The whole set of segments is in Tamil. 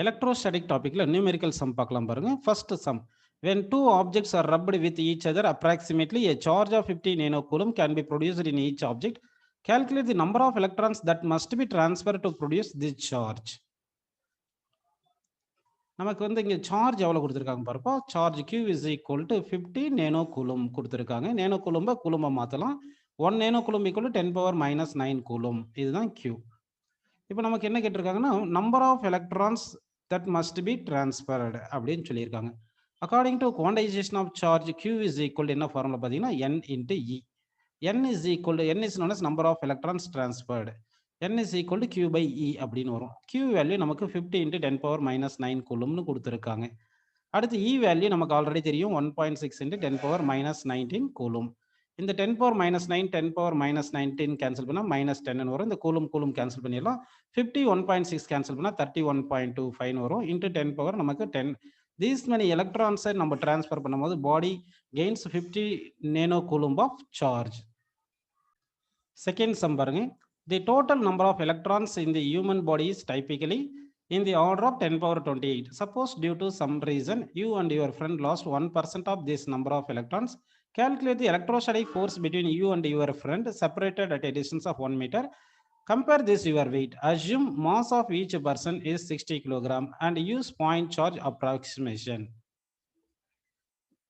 எலக்ட்ரோஸ்டாட்டிக் டாபிக்ல நியூமெரிக்கல் சம் பார்க்கலாம் பாருங்க. First sum. When two objects are rubbed with each other approximately a charge of 50 nanocoulomb can be produced in each object. Calculate the number of electrons that must be transferred to produce this charge. நமக்கு வந்து இங்க சார்ஜ் எவ்வளவு கொடுத்திருக்காங்க பாருப்பா. Charge Q is equal to 50 nanocoulomb கொடுத்திருக்காங்க. நேனோகூலம்ப கூலம்ப மாத்தலாம். 1 nanocoulomb equal to 10 power minus 9 coulomb. இதுதான் Q. இப்போ நமக்கு என்ன கேட்டிருக்காங்கன்னா number of electrons that must be transferred அப்படின்னு சொல்லியிருக்காங்க. According to quantisation of charge Q is equal என்ன ஃபார்முலா பார்த்தீங்கன்னா N into e. N is equal to N is known as number of electrons transferred. N is equal to Q by e அப்படின்னு வரும். Q வேல்யூ நமக்கு 50 இன்ட்டு 10 பவர் மைனஸ் 9 கூலம்னு கொடுத்துருக்காங்க. அடுத்து இ வேல்யூ நமக்கு ஆல்ரெடி தெரியும் 1.6 இன்ட்டு 10 பவர் மைனஸ் 19 கூலும். இந்த 10 power minus 9 10 power minus 19 cancel பண்ணால் மைனஸ் 10 வரும். இந்த கூலும் கேன்சல் பண்ணிடலாம். 50 1.6 கேன்சல் பண்ணால் 31.25 வரும். இன்ட்டு 10 பவர் நமக்கு 10. தீஸ் மெனி எலக்ட்ரான்ஸை நம்ம டிரான்ஸ்ஃபர் பண்ணும்போது body gains 50 nano coulomb of charge. Second sum பாருங்க. The total number of electrons in the human body is typically in the order of 10 power 28. Suppose due to some reason you and your friend lost 1% of this number of electrons. Calculate the electrostatic force between you and your friend separated at a distance of 1 meter. Compare this your weight. Assume mass of each person is 60 kg and use point charge approximation.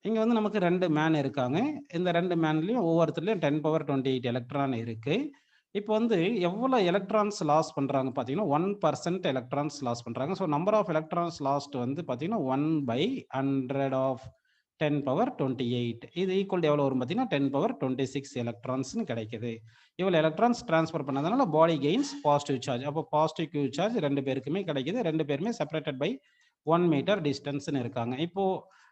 இங்க வந்து நமக்கு ரெண்டு மேன் இருக்காங்க. இந்த ரெண்டு மேன்லயும் ஒவ்வொருத்தர்லயும் 10 பவர் 28 எலக்ட்ரான் இருக்கு. இப்போ வந்து எவ்வளோ எலக்ட்ரான்ஸ் லாஸ் பண்ணுறாங்க பார்த்தீங்கன்னா 1% எலக்ட்ரான்ஸ் லாஸ் பண்ணுறாங்க. So number of electrons lost வந்து பார்த்தீங்கன்னா 1/100 ஆஃப் 10 பவர் 28. இது ஈக்குவல் எவ்வளோ வரும் பார்த்தீங்கன்னா 10 பவர் 26 எலக்ட்ரான்ஸ்னு கிடைக்குது. இவ்வளோ எலக்ட்ரான்ஸ் டிரான்ஸ்ஃபர் பண்ணதுனால பாடி கெயின்ஸ் பாசிட்டிவ் சார்ஜ். அப்போ பாசிட்டிவ் கியூ சார்ஜ் ரெண்டு பேருக்குமே கிடைக்குது. ரெண்டு பேருமே செப்பரேட்டட் பை 1 மீட்டர் டிஸ்டன்ஸ்னு இருக்காங்க. இப்போது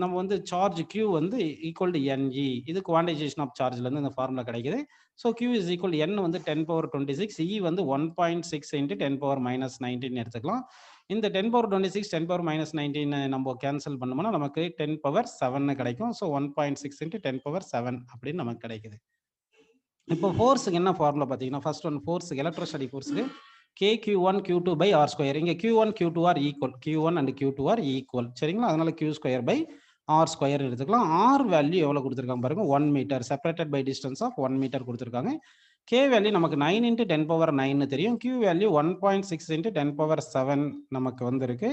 நம்ம வந்து சார்ஜ் Q வந்து ஈக்குவல் டு NE. இது குவான்டைசேஷன் ஆஃப் சார்ஜ்லேருந்து இந்த ஃபார்முலா கிடைக்குது. So Q is equal N வந்து 10 பவர் 26, E வந்து 1.6 இன்ட்டு 10 பவர் மைனஸ் 19 எடுத்துக்கலாம். இந்த 10 பவர் 26 10 பவர் மைனஸ் 19 நம்ம கேன்சல் பண்ணோம்னா நமக்கு 10 பவர் 7 கிடைக்கும். ஸோ 1.6 இன்ட்டு 10 பவர் 7 அப்படின்னு நமக்கு கிடைக்குது. இப்போ ஃபோர்ஸுக்கு என்ன ஃபார்முலா பார்த்தீங்கன்னா ஃபர்ஸ்ட் ஒன் ஃபோர்ஸுக்கு எலக்ட்ரோஸ்டாட்டிக் ஃபோர்ஸுக்கு KQ1 Q2 by R square. இங்கே Q1 Q2 are equal. Q1 and Q2 are equal. சரிங்களா? அதனால Q square by R square எடுத்துக்கலாம். R வேல்யூ எவ்வளோ கொடுத்துருக்காங்க பாருங்க 1 metre separated by distance of 1 metre கொடுத்துருக்காங்க. K வேல்யூ நமக்கு 9 இன்ட்டு 10 பவர் 9 தெரியும். Q வேல்யூ 1.6 இன்ட்டு 10 பவர் 7 நமக்கு வந்திருக்கு.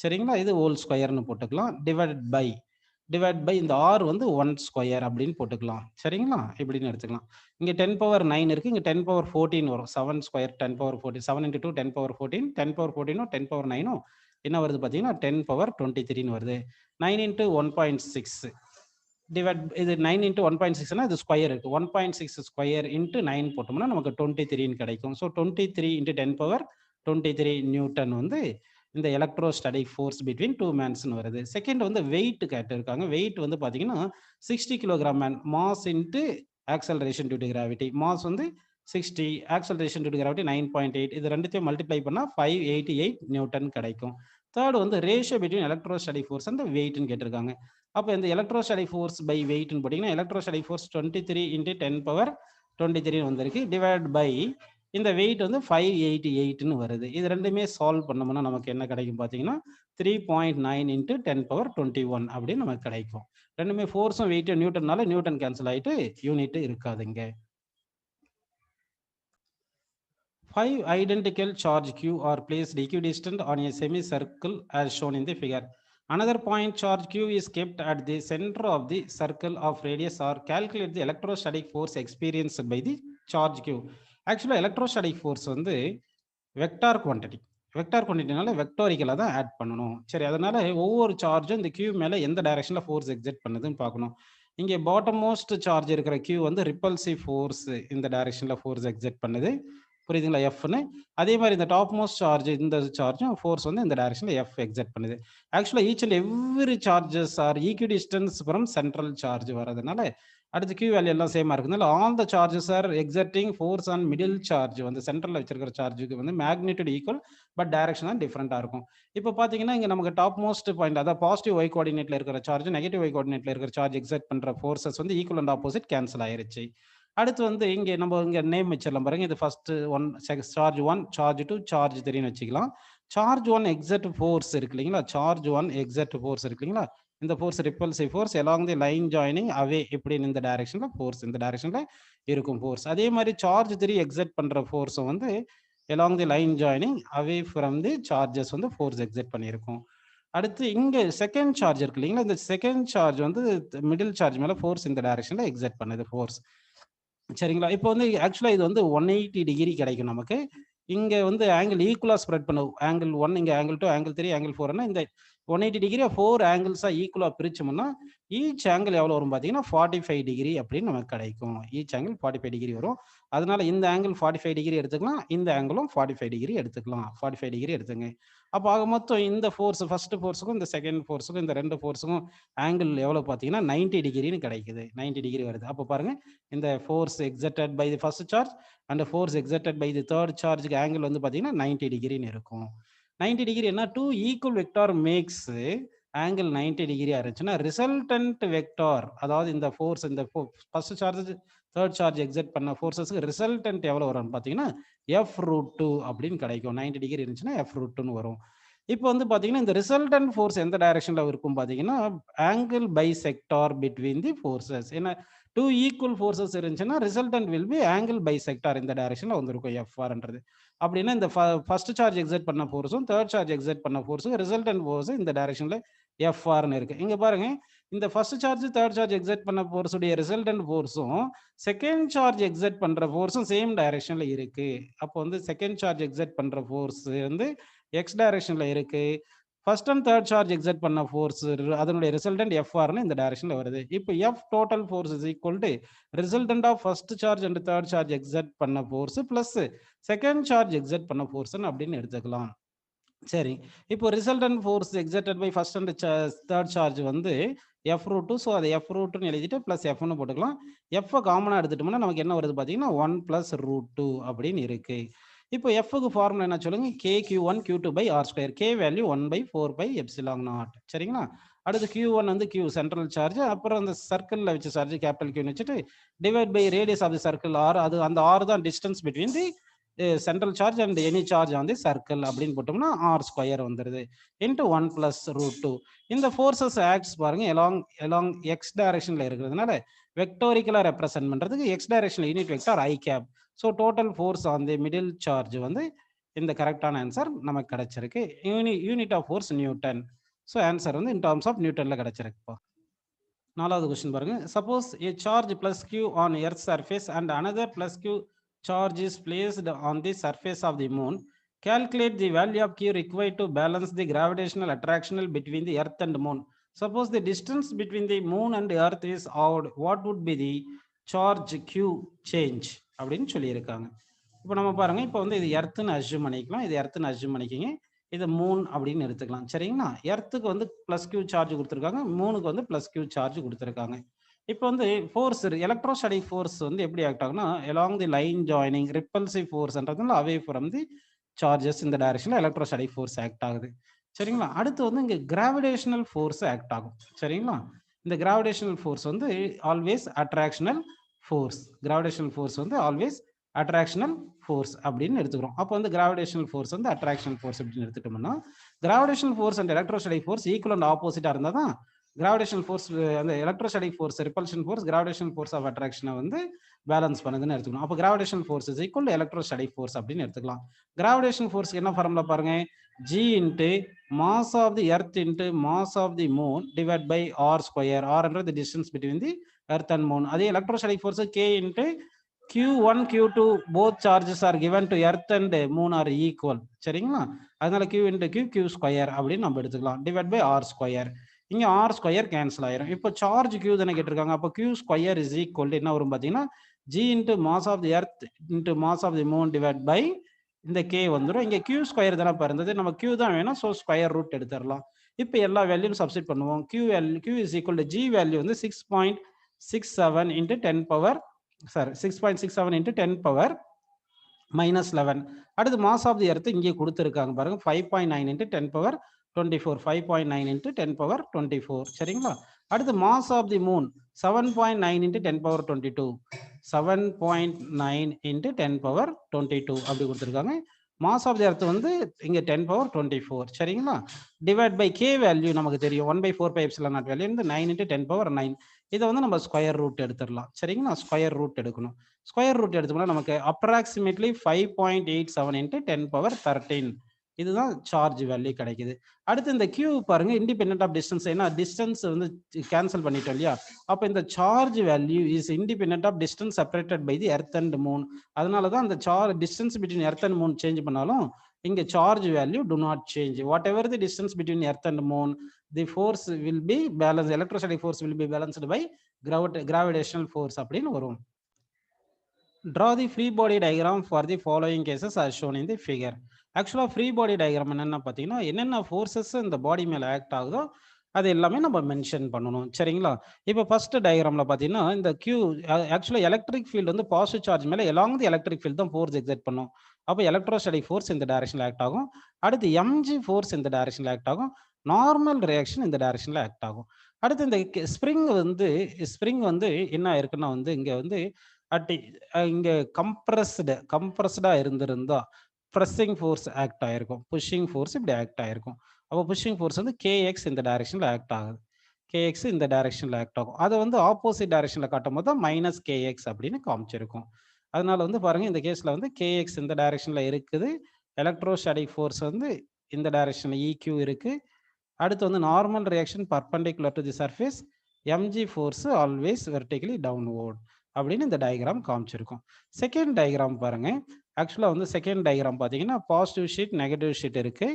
சரிங்களா? இது ஹோல் ஸ்கொயர்னு போட்டுக்கலாம். டிவைட் பை இந்த R வந்து 1 ஸ்கொயர் அப்படின்னு போட்டுக்கலாம். சரிங்களா? இப்படின்னு எடுத்துக்கலாம். இங்கே 10 பவர் 9 இருக்குது. இங்கே 10 பவர் 14 வரும். 7 square 10 power 14. 7 into 2 10 power 14. 10 power 14 10 power 9 என்ன வருது பார்த்தீங்கன்னா 10 பவர் 23 வருது. 9 இன்ட்டு 1.6 டிவைட் இது 9 இன்ட்டு 1.6னா இது ஸ்கொயர் இருக்குது. 1.6 ஸ்கொயர் இன்ட்டு 9 போட்டோம்னா நமக்கு 23 கிடைக்கும். ஸோ 23 இன்ட்டு 10 பவர் 23 நியூட்டன் வந்து இந்த எலக்ட்ரோஸ்டாட்டிக் ஃபோர்ஸ் பிட்வீன் டூ மேன்ஸ்னு வருது. செகண்ட் வந்து வெயிட் கேட்டிருக்காங்க. வெயிட் வந்து பார்த்தீங்கன்னா 60 kilogram man. Mass into acceleration due to gravity. Mass வந்து 60, ஆக்சலரேஷன் டியூ டு கிராவிட்டி 9.8. இது ரெண்டுத்தையும் மல்டிப்ளை பண்ணால் 588 நியூட்டன் கிடைக்கும். தேர்ட் வந்து ரேஷியோ பிட்வீன் எலக்ட்ரோஸ்டாட்டிக் ஃபோர்ஸ் அந்த வெயிட்னு கேட்டிருக்காங்க. அப்போ இந்த எலக்ட்ரோஸ்டாட்டிக் ஃபோர்ஸ் பை வெயிட்னு போட்டிங்கன்னா எலக்ட்ரோஸ்டாட்டிக் ஃபோர்ஸ் 23 இன்ட்டு 10 பவர் 23 வந்திருக்கு. டிவைட் பை இந்த வெயிட் வந்து 588ன்னு வருது. இது ரெண்டுமே சால்வ் பண்ணோம்னா நமக்கு என்ன கிடைக்கும் பார்த்தீங்கன்னா 3.9 இன்ட்டு 10 பவர் 21 அப்படின்னு நமக்கு கிடைக்கும். ரெண்டுமே ஃபோர்ஸும் வெயிட்டும் நியூட்டன்னால நியூட்டன் கேன்சல் ஆகிட்டு யூனிட் இருக்காதுங்க. 5 identical charge Q are placed equidistant on a semicircle as shown in the figure. Another point charge Q is kept at the center of the circle of radius R. Calculate the electrostatic force experienced by the charge Q. ஆக்சுவலாக எலக்ட்ரோஸ்டாட்டிக் ஃபோர்ஸ் வந்து வெக்டார் குவான்டிட்டினால வெக்டாரிக்கலாக தான் ஆட் பண்ணணும். சரி, அதனால ஒவ்வொரு சார்ஜும் இந்த கியூ மேலே எந்த டைரக்ஷனில் ஃபோர்ஸ் எக்ஸெக்ட் பண்ணுதுன்னு பார்க்கணும். இங்கே பாட்டம் மோஸ்ட் சார்ஜ் இருக்கிற கியூ வந்து ரிப்பல்சிவ் ஃபோர்ஸ் இந்த டைரக்ஷனில் ஃபோர்ஸ் எக்ஸெக்ட் பண்ணுது. புரியுதுங்களா? எஃப்னு. அதே மாதிரி இந்த டாப் மோஸ்ட் சார்ஜ் இந்த சார்ஜும் ஃபோர்ஸ் வந்து இந்த டைரக்ஷனில் எஃப் எக்ஸெக்ட் பண்ணுது. ஆக்சுவலாக each and every charges are equidistance from central charge வரதுனால அடுத்து கியூ வேல்யூ எல்லாம் சேமாக இருக்குதுனால all the charges are exerting force on middle charge வந்து சென்ட்ரலில் வச்சிருக்கிற சார்ஜுக்கு வந்து மேக்னிடியூட் ஈக்குவல் பட் டைரக்ஷன் தான் டிஃப்ரெண்ட்டாக இருக்கும். இப்போ பார்த்தீங்கன்னா இங்கே நமக்கு டாப் மோஸ்ட் பாயிண்ட் அதாவது பாசிட்டிவ் ஒய் கோஆர்டினேட்டில் இருக்கிற சார்ஜ் நெகட்டிவ் ஒய் கோஆர்டினேட்டில் இருக்கிற சார்ஜ் எக்ஸர்ட் பண்ணுற ஃபோர்ஸஸ் வந்து ஈக்குவல் அண்ட் ஆப்போசிட் கேன்சல் ஆயிருச்சு. அடுத்து வந்து இங்கே நம்ம இங்கே நேம் வச்சிடலாம் பாருங்க. இது first one charge 1 charge 2 charge 3ன்னு வச்சுக்கலாம். சார்ஜ் 1 எக்ஸாக்ட் ஃபோர்ஸ் இருக்கு இல்லைங்களா, சார்ஜ் 1 எக்ஸாக்ட் ஃபோர்ஸ் இருக்கு இல்லைங்களா, இந்த force repulsive force along the line joining away இப்படின்னு இந்த டைரக்ஷன்ல ஃபோர்ஸ் இந்த டைரக்ஷன்ல இருக்கும் ஃபோர்ஸ். அதே மாதிரி சார்ஜ் 3 எக்ஸாக்ட் பண்ற ஃபோர்ஸும் வந்து along the line joining away from the charges வந்து ஃபோர்ஸ் எக்ஸாக்ட் பண்ணியிருக்கும். அடுத்து இங்க செகண்ட் சார்ஜ் இருக்கு இல்லைங்களா, இந்த செகண்ட் சார்ஜ் வந்து மிடில் சார்ஜ் மேல ஃபோர்ஸ் இந்த டைரக்ஷன்ல எக்ஸாக்ட் பண்ணுது ஃபோர்ஸ். சரிங்களா, இப்போ வந்து ஆக்சுவலா இது வந்து 180 டிகிரி கிடைக்கும் நமக்கு. இங்க வந்து ஆங்கிள் ஈக்குவலா ஸ்ப்ரெட் பண்ணும். ஆங்கிள் 1 இங்க ஆங்கிள் 2 ஆங்கிள் 3 ஆங்கிள் 4ன்னா இந்த 180 டிகிரியை 4 ஆங்கிள்ஸா ஈக்குவலா பிரிச்சோம்னா ஈச் ஆங்கிள் எவ்வளவு வரும் பார்த்தீங்கன்னா 45 டிகிரி அப்படின்னு நமக்கு கிடைக்கும். ஈச் ஆங்கிள் 45 டிகிரி வரும். அதனால இந்த ஆங்கிள் 45 டிகிரி எடுத்துக்கலாம், இந்த ஆங்கிளும் 45 டிகிரி எடுத்துக்கலாம். 45 டிகிரி எடுத்துங்க. அப்போ ஆக மொத்தம் இந்த ஃபோர்ஸ் ஃபர்ஸ்ட் ஃபோர்ஸுக்கும் இந்த செகண்ட் ஃபோர்ஸுக்கும் இந்த ரெண்டு ஃபோர்ஸுக்கும் ஆங்கிள் எவ்வளவு பார்த்தீங்கன்னா 90 டிகிரின்னு கிடைக்குது. 90 டிகிரி வருது. அப்போ பாருங்க, இந்த force exerted by the first charge and force exerted by the third சார்ஜுக்கு ஆங்கிள் வந்து பார்த்தீங்கன்னா 90 டிகிரின்னு இருக்கும். 90 டிகிரி என்ன, two equal vector makes angle 90 டிகிரியா இருந்துச்சுன்னா ரிசல்டன்ட் வெக்டார், அதாவது இந்த ஃபோர்ஸ் இந்த first charge third charge exert பண்ண ஃபோர்ஸஸ்க்கு ரிசல்டன்ட் எவ்வளவு வரும்னு பார்த்தீங்கன்னா f√2 அப்படின்னு கிடைக்கும். 90 டிகிரி இருந்துச்சுன்னா f√2ன்னு வரும். இப்போ வந்து பார்த்தீங்கன்னா இந்த ரிசல்டன்ட் ஃபோர்ஸ் எந்த டைரக்ஷன்ல இருக்கும் பார்த்தீங்கன்னா angle bisector between the forces. ஏன்னா டூ ஈக்குவல் ஃபோர்ஸஸ் இருந்துச்சுன்னா resultant will be angle bisector இந்த டைரக்ஷன்ல வந்திருக்கும் எஃப்ஆர்ன்றது. அப்படின்னா இந்த ஃபர்ஸ்ட் சார்ஜ் எக்ஸர்ட் பண்ண ஃபோர்ஸும் தேர்ட் சார்ஜ் எக்ஸர்ட் பண்ண ஃபோர்ஸும் ரிசல்டன்ட் ஃபோர்ஸ் இந்த டைரக்ஷன்ல எஃப்ஆர்னு இருக்கு. இங்க பாருங்க, இந்த first charge third charge exert பண்ண ஃபோர்ஸுடைய ரிசல்டன்ட் ஃபோர்ஸும் செகண்ட் சார்ஜ் எக்ஸர்ட் பண்ற ஃபோர்ஸும் சேம் டைரக்ஷன்ல இருக்கு. அப்போ வந்து செகண்ட் சார்ஜ் எக்ஸர்ட் பண்ற ஃபோர்ஸ் வந்து எக்ஸ் டைரக்ஷன்ல இருக்கு. First and third charge exert பண்ண ஃபோர்ஸ் அதனுடைய ரிசல்டன்ட் எஃப்ஆர்னு இந்த டைரக்ஷன்ல வருது. இப்போ F total force is equal to resultant of first charge and third charge exert பண்ண force plus second charge exert பண்ண ஃபோர்ஸ் அப்படின்னு எடுத்துக்கலாம். சரி, இப்போ resultant force exerted by first and third charge வந்து f√2. ஸோ அதை f√2ன்னு எழுதிட்டு பிளஸ் எஃப்னு போட்டுக்கலாம். எஃப் காமனா எடுத்துட்டோம்னா நமக்கு என்ன வருது பார்த்தீங்கன்னா 1 + √2 அப்படின்னு இருக்கு. இப்போ எஃப்க்கு ஃபார்முலா என்ன சொல்லுங்க, kq1 q2 by r². k value 1/4πε0. சரிங்களா, அடுத்து q1 வந்து q சென்ட்ரல் சார்ஜ், அப்புறம் அந்த சர்க்கிள்ல வச்ச சார்ஜ் கேபிட்டல் q வச்சுட்டு divide by radius of the circle r. அது அந்த r தான் distance between the central charge and any charge on the circle அப்படின்னு போட்டோம்னா r² வந்துருது இன்டு 1 + √2. இந்த ஃபோர்ஸஸ் ஆக்ட்ஸ் பாருங்க எலாங் எக்ஸ் டைரக்ஷன்ல இருக்கிறதுனால வெக்டோரிக்கலா ரெப்ரசென்ட் பண்றதுக்கு எக்ஸ் டைரக்ஷன்ல unit vector i cap. So total force on the middle charge வந்து இந்த கரெக்டான ஆன்சர் நமக்கு கிடைச்சிருக்கு. Unit of force Newton. So answer வந்து இன் டர்ம்ஸ் ஆஃப் நியூட்டன்ல கிடைச்சிருக்குப்பா. நாலாவது கொஸ்டின் பாருங்க, suppose a charge plus q on earth surface and another plus q charge is placed on the surface of the moon. Calculate the value of q required to balance the gravitational attraction between the earth and moon. Suppose the distance between the moon and earth is odd. What would be the charge q change அப்படின்னு சொல்லியிருக்காங்க. இப்போ நம்ம பாருங்க, இப்போ வந்து இது எர்த்துன்னு அஸ்யூம் பண்ணிக்கலாம், இது எர்த்துன்னு அஸ்யூம் பண்ணிக்கிங்க, இது மூன் அப்படின்னு எடுத்துக்கலாம். சரிங்களா, எர்த்துக்கு வந்து பிளஸ் கியூ சார்ஜ் கொடுத்துருக்காங்க, மூணுக்கு வந்து பிளஸ் கியூ சார்ஜ் கொடுத்துருக்காங்க. இப்போ வந்து ஃபோர்ஸ் எலக்ட்ரோஸ்டாட்டிக் ஃபோர்ஸ் வந்து எப்படி ஆக்ட் ஆகுனா along the line joining repulsive ஃபோர்ஸ்ன்றதுனால அவே ஃப்ரம் தி சார்ஜஸ் இந்த டைரக்ஷன்ல எலக்ட்ரோஸ்டாட்டிக் ஃபோர்ஸ் ஆக்ட் ஆகுது. சரிங்களா, அடுத்து வந்து இங்க கிராவிடேஷனல் ஃபோர்ஸ் ஆக்ட் ஆகும். சரிங்களா, இந்த கிராவிடேஷனல் ஃபோர்ஸ் வந்து ஆல்வேஸ் அட்ராக்ஷனல் ஃபோர்ஸ். கிராவிடேஷனல் ஃபோர்ஸ் வந்து ஆல்வேஸ் அட்ராக்ஷனல் ஃபோர்ஸ் அப்படின்னு எடுத்துக்கிறோம். அப்போ வந்து கிராவிடேஷனல் ஃபோர்ஸ் வந்து அட்ராக்ஷனல் ஃபோர்ஸ் அப்படின்னு எடுத்துட்டோம்னா gravitational force and electrostatic force equal and ஆப்போசிட்டா இருந்தா தான் கிராவிடேஷனல் ஃபோர்ஸ் அந்த electrostatic force repulsion force gravitational force of அட்ராக்ஷனை வந்து பேலன்ஸ் பண்ணுதுன்னு எடுத்துக்கணும். அப்போ gravitational force is equal to electrostatic force அப்படின்னு எடுத்துக்கலாம். கிராவிடேஷனல் ஃபோர்ஸ் என்ன ஃபார்முலா பாருங்க, g into mass of the earth into mass of the moon divide by r². r distance between the earth and moon. அதே electrostatic force k into q1 q2 both charges are given to earth and moon are equal. சரிங்களா, அதனால q into q² அப்படின்னு நம்ம எடுத்துக்கலாம் டிவைட் பை r². இங்க r² கேன்சல் ஆயிரும். இப்போ சார்ஜ் q தானே கேட்டிருக்காங்க, அப்போ q² இஸ் ஈக்குவல் என்ன வரும் பார்த்தீங்கன்னா g into mass of the earth into mass of the moon divide by இந்த k வந்துடும். இங்க q² தானே இருந்தது, நம்ம q தான் வேணும், ஸோ ஸ்கொயர் ரூட் எடுத்துடலாம். இப்போ எல்லா வேல்யூவும் சப்ஸ்டிட் பண்ணுவோம். q is equal to g value வந்து 6.67 into 10 பவர் 6.67 into 10 பவர் -11. அடுத்து மாஸ் ஆஃப் தி எர்த் இங்கே கொடுத்துருக்காங்க பாருங்க 5.9 into 10 பவர் 24. 5.9 into 10 power 24. சரிங்களா, அடுத்து mass of the moon 7.9 into 10 power 22. 7.9 into 10 power 22 அப்படி கொடுத்துருக்காங்க. மாஸ் ஆஃப் தி எர்த் வந்து இங்க 10^24 சரிங்களா. டிவைட் பை கே வேல்யூ நமக்கு தெரியும் 1/4πε0 வேல்யூ வந்து 9 × 10^9. இதை வந்து நம்ம ஸ்கொயர் ரூட் எடுத்துடலாம் சரிங்களா. ஸ்கொயர் ரூட் எடுக்கணும். ஸ்கொயர் ரூட் எடுத்தோம்னா நமக்கு அப்ராக்சிமேட்லி 5.87 × 10^13 இதுதான் சார்ஜ் வேல்யூ கிடைக்குது. அடுத்து இந்த கியூ பாருங்க, இண்டிபெண்டன்ட் ஆஃப் டிஸ்டன்ஸ். ஏன்னா டிஸ்டன்ஸ் வந்து கேன்சல் பண்ணிட்டோம் இல்லையா. அப்போ இந்த charge value is independent of distance separated by the earth and moon. அதனால தான் அந்த distance between earth and moon change பண்ணாலும் இங்க charge value do not change. Whatever the distance between earth and moon, the force will be balance, electrostatic force will be balanced by gravitational force அப்படின்னு வரும். Draw the free body diagram for the following cases as shown in the figure. ஆக்சுவலாக ஃப்ரீ பாடி டயக்ராம் என்னென்ன பார்த்தீங்கன்னா, என்னென்ன ஃபோர்ஸஸ் இந்த பாடி மேலே ஆக்ட் ஆகுதோ அது எல்லாமே நம்ம மென்ஷன் பண்ணணும் சரிங்களா. இப்போ ஃபர்ஸ்ட் டயக்ராமில் பார்த்தீங்கன்னா, இந்த கியூ ஆக்சுவலாக எலக்ட்ரிக் ஃபீல்டு வந்து பாசிட்டிவ் சார்ஜ் மேலே எலாங் தி எலக்ட்ரிக் ஃபீல்டு தான் ஃபோர்ஸ் எக்ஸைட் பண்ணும். அப்போ எலக்ட்ரோஸ்டாட்டிக் ஃபோர்ஸ் இந்த டைரக்ஷனில் ஆக்ட் ஆகும். அடுத்து எம்ஜி ஃபோர்ஸ் இந்த டைரக்ஷனில் ஆக்ட் ஆகும். நார்மல் ரியாக்ஷன் இந்த டைரக்ஷனில் ஆக்ட் ஆகும். அடுத்து இந்த ஸ்ப்ரிங் வந்து என்ன இருக்குன்னா வந்து இங்கே வந்து இங்க கம்ப்ரஸ்டா இருந்திருந்தா ப்ரெஸ்ஸிங் ஃபோர்ஸ் ஆக்ட் ஆயிருக்கும், புஷிங் ஃபோர்ஸ் இப்படி ஆக்ட் ஆயிருக்கும். அப்போ புஷிங் ஃபோர்ஸ் வந்து கேஎக்ஸ் இந்த டைரக்ஷன்ல ஆக்ட் ஆகுது, கேஎக்ஸ் இந்த டைரக்ஷன்ல ஆக்ட் ஆகும். அதை வந்து ஆப்போசிட் டைரக்ஷன்ல காட்டும் போது தான் மைனஸ் கேஎக்ஸ் அப்படின்னு காமிச்சிருக்கும். அதனால வந்து பாருங்க, இந்த கேஸ்ல வந்து கேஎக்ஸ் இந்த டைரக்ஷன்ல இருக்குது, எலக்ட்ரோஸ்டாட்டிக் ஃபோர்ஸ் வந்து இந்த டைரக்ஷன்ல இக்யூ இருக்கு. அடுத்து வந்து normal reaction perpendicular to the surface, MG force always vertically downward அப்படின்னு இந்த டயக்ராம் காமிச்சிருக்கும். செகண்ட் டயக்ராம் பாருங்க. ஆக்சுவலாக வந்து செகண்ட் டயக்ராம் பார்த்தீங்கன்னா பாசிட்டிவ் ஷீட் நெகட்டிவ் ஷீட் இருக்கு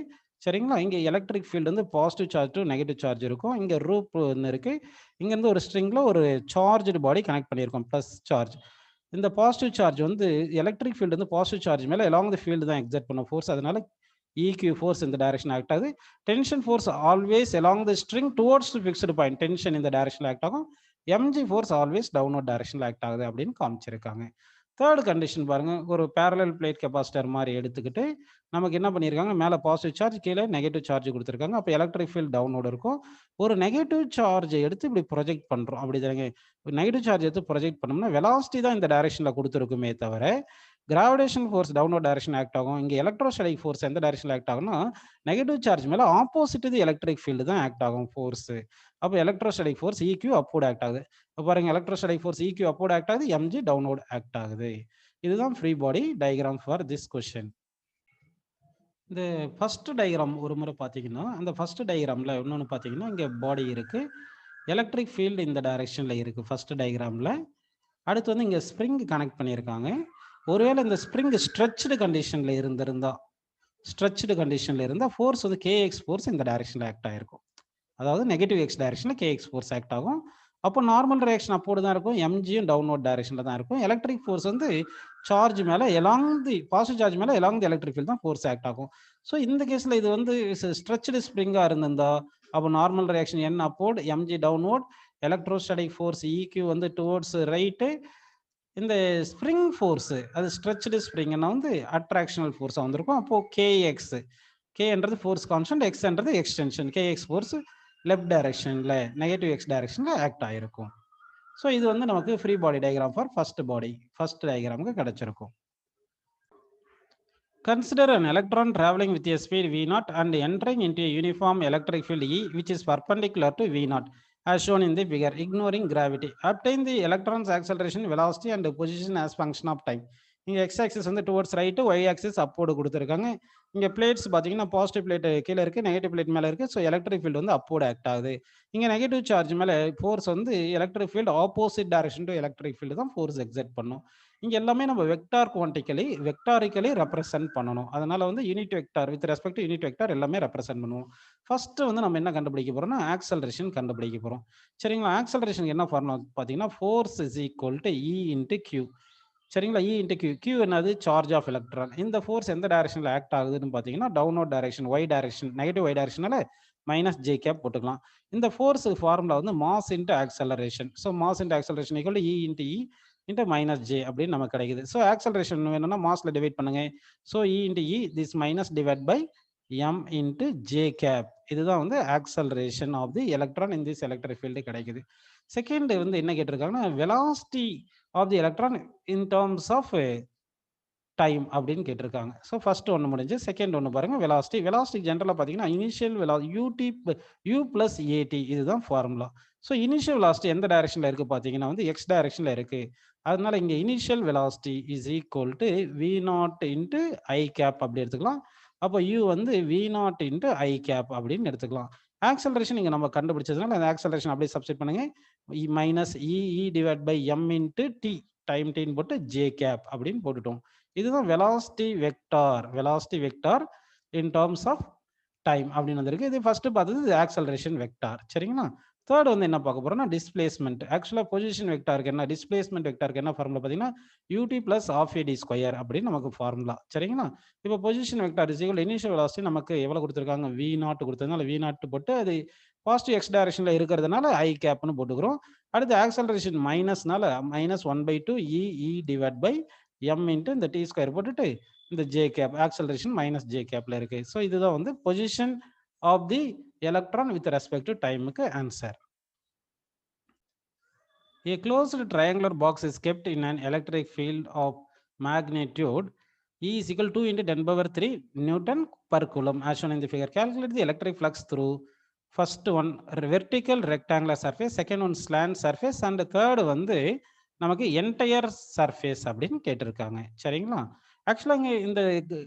சரிங்களா. இங்கே எலக்ட்ரிக் ஃபீல்டு வந்து positive charge to negative charge இருக்கும். இங்கே ரூப் ஒன்று இருக்கு. இங்கேருந்து ஒரு ஸ்ட்ரிங்கில் ஒரு சார்ஜ்டு பாடி கனெக்ட் பண்ணியிருக்கோம், ப்ளஸ் சார்ஜ். இந்த பாசிட்டிவ் சார்ஜ் வந்து எலக்ட்ரிக் ஃபீல்டு வந்து பாசிட்டிவ் சார்ஜ் மேலே எலாங் தி ஃபீல்டு தான் எக்ஸர்ட் பண்ண ஃபோர்ஸ். அதனால EQ ஃபோர்ஸ் இந்த டைரக்ஷன் ஆக்ட் ஆகுது. டென்ஷன் ஃபோர்ஸ் ஆல்வேஸ் எலாங் தி string towards fixed point, tension இந்த டைரக்ஷனில் ஆக்ட் ஆகும். எம்ஜி ஃபோர்ஸ் ஆல்வேஸ் டவுன்வர்ட் டைரக்ஷனில் ஆக்ட் ஆகுது அப்படின்னு காமிச்சிருக்காங்க. தேர்ட் கண்டிஷன் பாருங்க, ஒரு பேரலல் பிளேட் கெப்பாசிட்டர் மாதிரி எடுத்துக்கிட்டு நமக்கு என்ன பண்ணியிருக்காங்க, மேலே பாசிட்டிவ் சார்ஜ் கீழே நெகட்டிவ் சார்ஜ் கொடுத்துருக்காங்க. அப்போ எலக்ட்ரிக் ஃபீல்ட் டவுன்வோர்டு இருக்கும். ஒரு நெகட்டிவ் சார்ஜ் எடுத்து இப்படி ப்ரொஜெக்ட் பண்ணுறோம். அப்படி தாங்க, நெகட்டிவ் சார்ஜ் எடுத்து ப்ரொஜெக்ட் பண்ணோம்னா வெலாசிட்டி தான் இந்த டைரக்ஷனில் கொடுத்துருக்குமே தவிர gravitation force downward direction act ஆகும். இங்கே எலக்ட்ரோஸ்டாட்டிக் ஃபோர்ஸ் எந்த டைரக்ஷனில் ஆக்ட் ஆகும்னா நெகட்டிவ் சார்ஜ் மேலே ஆப்போசிட் தி எலக்ட்ரிக் ஃபீல்டு தான் ஆக்ட் ஆகும் ஃபோர்ஸ். அப்போ electrostatic force EQ upward act ஆகுது. இப்போ பாருங்க, electrostatic force EQ upward act ஆகுது, எம்ஜி டவுன்வர்ட் ஆக்ட் ஆகுது. இதுதான் free body diagram for this question. இந்த ஃபர்ஸ்ட் டயக்ராம் ஒரு முறை பார்த்தீங்கன்னா, அந்த ஃபர்ஸ்ட் டயக்ராமில் இன்னொன்று பார்த்தீங்கன்னா, இங்கே பாடி இருக்குது, எலக்ட்ரிக் ஃபீல்டு இந்த டைரக்ஷனில் இருக்குது ஃபர்ஸ்ட் டயக்ராமில். அடுத்து வந்து இங்கே ஸ்ப்ரிங் கனெக்ட் பண்ணியிருக்காங்க. ஒருவேளை இந்த ஸ்ப்ரிங் ஸ்ட்ரெச்டு கண்டிஷனில் இருந்தால் ஃபோர்ஸ் வந்து கேஎக்ஸ் ஃபோர்ஸ் இந்த டைரக்ஷனில் ஆக்ட் ஆகிருக்கும். அதாவது நெகட்டிவ் எக்ஸ் டைரக்ஷனில் கேஎக்ஸ் ஃபோர்ஸ் ஆக்ட் ஆகும். அப்போ நார்மல் ரியாக்ஷன் அப்போடு தான் இருக்கும், எம்ஜியும் டவுன்வர்ட் டைரக்ஷனில் தான் இருக்கும். எலக்ட்ரிக் ஃபோர்ஸ் வந்து சார்ஜ் மேலே எலாங் தி பாசிட்டிவ் சார்ஜ் மேலே எலாங் தி எலக்ட்ரிக் ஃபீல்ட் தான் ஃபோர்ஸ் ஆக்ட் ஆகும். ஸோ இந்த கேஸில் இது வந்து ஸ்ட்ரெச்டு ஸ்ப்ரிங்காக இருந்திருந்தா அப்போ normal reaction N upward, mg downward, electrostatic force EQ வந்து டுவோர்ட்ஸ் ரைட்டு. இந்த ஸ்ப்ரிங் ஃபோர்ஸ் அது ஸ்ட்ரெச்டு ஸ்ப்ரிங்னா வந்து அட்ராக்ஷனல் ஃபோர்ஸாக வந்திருக்கும். அப்போது கேஎக்ஸ், கேன்றது ஃபோர்ஸ் கான்ஸ்டன்ட், எக்ஸ்ன்றது எக்ஸ்டென்ஷன், கேஎக்ஸ் ஃபோர்ஸ் லெஃப்ட் டைரக்ஷனில் நெகட்டிவ் எக்ஸ் டைரக்ஷனில் ஆக்ட் ஆகிருக்கும். ஸோ இது வந்து நமக்கு free body diagram for first டயக்ராமுக்கு கிடைச்சிருக்கும். Consider an electron traveling with a speed V0 and entering into a uniform electric field E which is perpendicular to V0 as shown in the figure, ignoring gravity. Obtain the electron's acceleration, velocity and position as function of time. இங்கே எக்ஸ் ஆக்சிஸ் வந்து towards right, y axis upward கொடுத்துருக்காங்க. இங்கே பிளேட்ஸ் பார்த்தீங்கன்னா பாசிட்டிவ் பிளேட் கீழே இருக்குது, நெகட்டிவ் பிளேட் மேலே இருக்குது. ஸோ எலக்ட்ரிக் ஃபீல்டு வந்து அப்போர்டு ஆக்ட் ஆகுது. இங்கே நெகட்டிவ் சார்ஜ் மேலே ஃபோர்ஸ் வந்து electric field opposite direction to electric field தான் ஃபோர்ஸ் எக்ஸர்ட் பண்ணும். இங்கே எல்லாமே நம்ம வெக்டாரிக்கலி ரெப்ரசென்ட் பண்ணணும். அதனால வந்து unit vector with respect to unit vector எல்லாமே ரெப்ரசென்ட் பண்ணுவோம். ஃபர்ஸ்ட் வந்து நம்ம என்ன கண்டுபிடிக்க போறோம்னா ஆக்சலரேஷன் கண்டுபிடிக்க போறோம் சரிங்களா. ஆக்சலரேஷன் என்ன ஃபார்முலா பார்த்தீங்கன்னா, force is equal to E into Q சரிங்களா. E இன்ட்டு Q, Q என்னது சார்ஜ் ஆஃப் எலக்ட்ரான். இந்த ஃபோர்ஸ் எந்த டைரக்ஷனில் ஆக்ட் ஆகுதுன்னு பார்த்தீங்கன்னா downward direction, y direction, negative y டைரக்ஷனால மைனஸ் ஜே கேப் போட்டுக்கலாம். இந்த ஃபோர்ஸ் ஃபார்முலா வந்து mass into acceleration. So mass into acceleration equal to E into E into minus j அப்படின்னு நமக்கு கிடைக்குது. ஸோ ஆக்சலரேஷன் வேணும்னா மாஸ்ல டிவைட் பண்ணுங்க. So E into E this minus divide by M into j cap. இதுதான் வந்து acceleration of the electron in this electric field கிடைக்குது. செகண்ட் வந்து என்ன கேட்டிருக்காங்கன்னா velocity of the electron in terms of time அப்படின்னு கேட்டிருக்காங்க. ஸோ ஃபர்ஸ்ட் ஒன்று முடிஞ்சு, செகண்ட் ஒன்று பாருங்க வெலாசிட்டி. வெலாசிட்டி ஜென்ரலாக பார்த்தீங்கன்னா இனிஷியல் யூடி யூ பிளஸ் ஏடி இதுதான் ஃபார்முலா. ஸோ இனிஷியல் வெலாசிட்டி எந்த டைரக்ஷனில் இருக்குது பார்த்தீங்கன்னா வந்து எக்ஸ் டைரக்ஷனில் இருக்குது. அதனால இங்கே initial velocity is equal to v naught into i cap அப்படி எடுத்துக்கலாம். அப்போ யூ வந்து v naught into i cap அப்படின்னு எடுத்துக்கலாம். ஆக்சலரேஷன் இங்கே நம்ம கண்டுபிடிச்சதுனால அந்த ஆக்சலரேஷன் அப்படியே சப்ஸ்டிட் பண்ணுங்க. Minus e divide by m into t time டின்னு போட்டு ஜே கேப் அப்படின்னு போட்டுட்டோம். இதுதான் velocity vector in terms of time அப்படின்னு வந்திருக்கு. இது ஃபர்ஸ்ட் பார்த்தது ஆக்சலரேஷன் வெக்டார். சரிங்களா? தேர்ட் வந்து என்ன பார்க்க போறோம்னா டிஸ்பிளேஸ்மெண்ட். ஆக்சுவலாக பொசிஷன் வெக்டாருக்கு என்ன, டிஸ்பிளேஸ்மெண்ட் வெக்டாருக்கு என்ன ஃபார்முலா பார்த்தீங்கன்னா யூடி பிளஸ் ஆஃப் ஏடி ஸ்கொயர் அப்படின்னு நமக்கு ஃபார்முலா. சரிங்களா? இப்போ position vector is equal initial velocity நமக்கு எவ்வளோ கொடுத்துருக்காங்க, வி நாட் கொடுத்ததுனால வி நாட் போட்டு அது பாசிட்டிவ் எக்ஸ் டைரக்ஷனில் இருக்கிறதுனால ஐ கேப்னு போட்டுக்கிறோம். அடுத்து ஆக்சலரேஷன் மைனஸ்னால minus 1/2 e divide by m into இந்த டி ஸ்கொயர் போட்டுட்டு இந்த j cap acceleration minus j கேப்ல இருக்கு. ஸோ இதுதான் வந்து position of the electron with respect to டைமுக்கு answer. A closed triangular box is kept in an electric field of magnitude E is equal to 2 into 10 power 3 Newton per coulomb as shown in the figure. Calculate the electric flux through first one vertical rectangular surface, second one slant surface, and third வந்து நமக்கு என்டையர் சர்ஃபேஸ் அப்படின்னு கேட்டிருக்காங்க. சரிங்களா? ஆக்சுவலாக இங்கே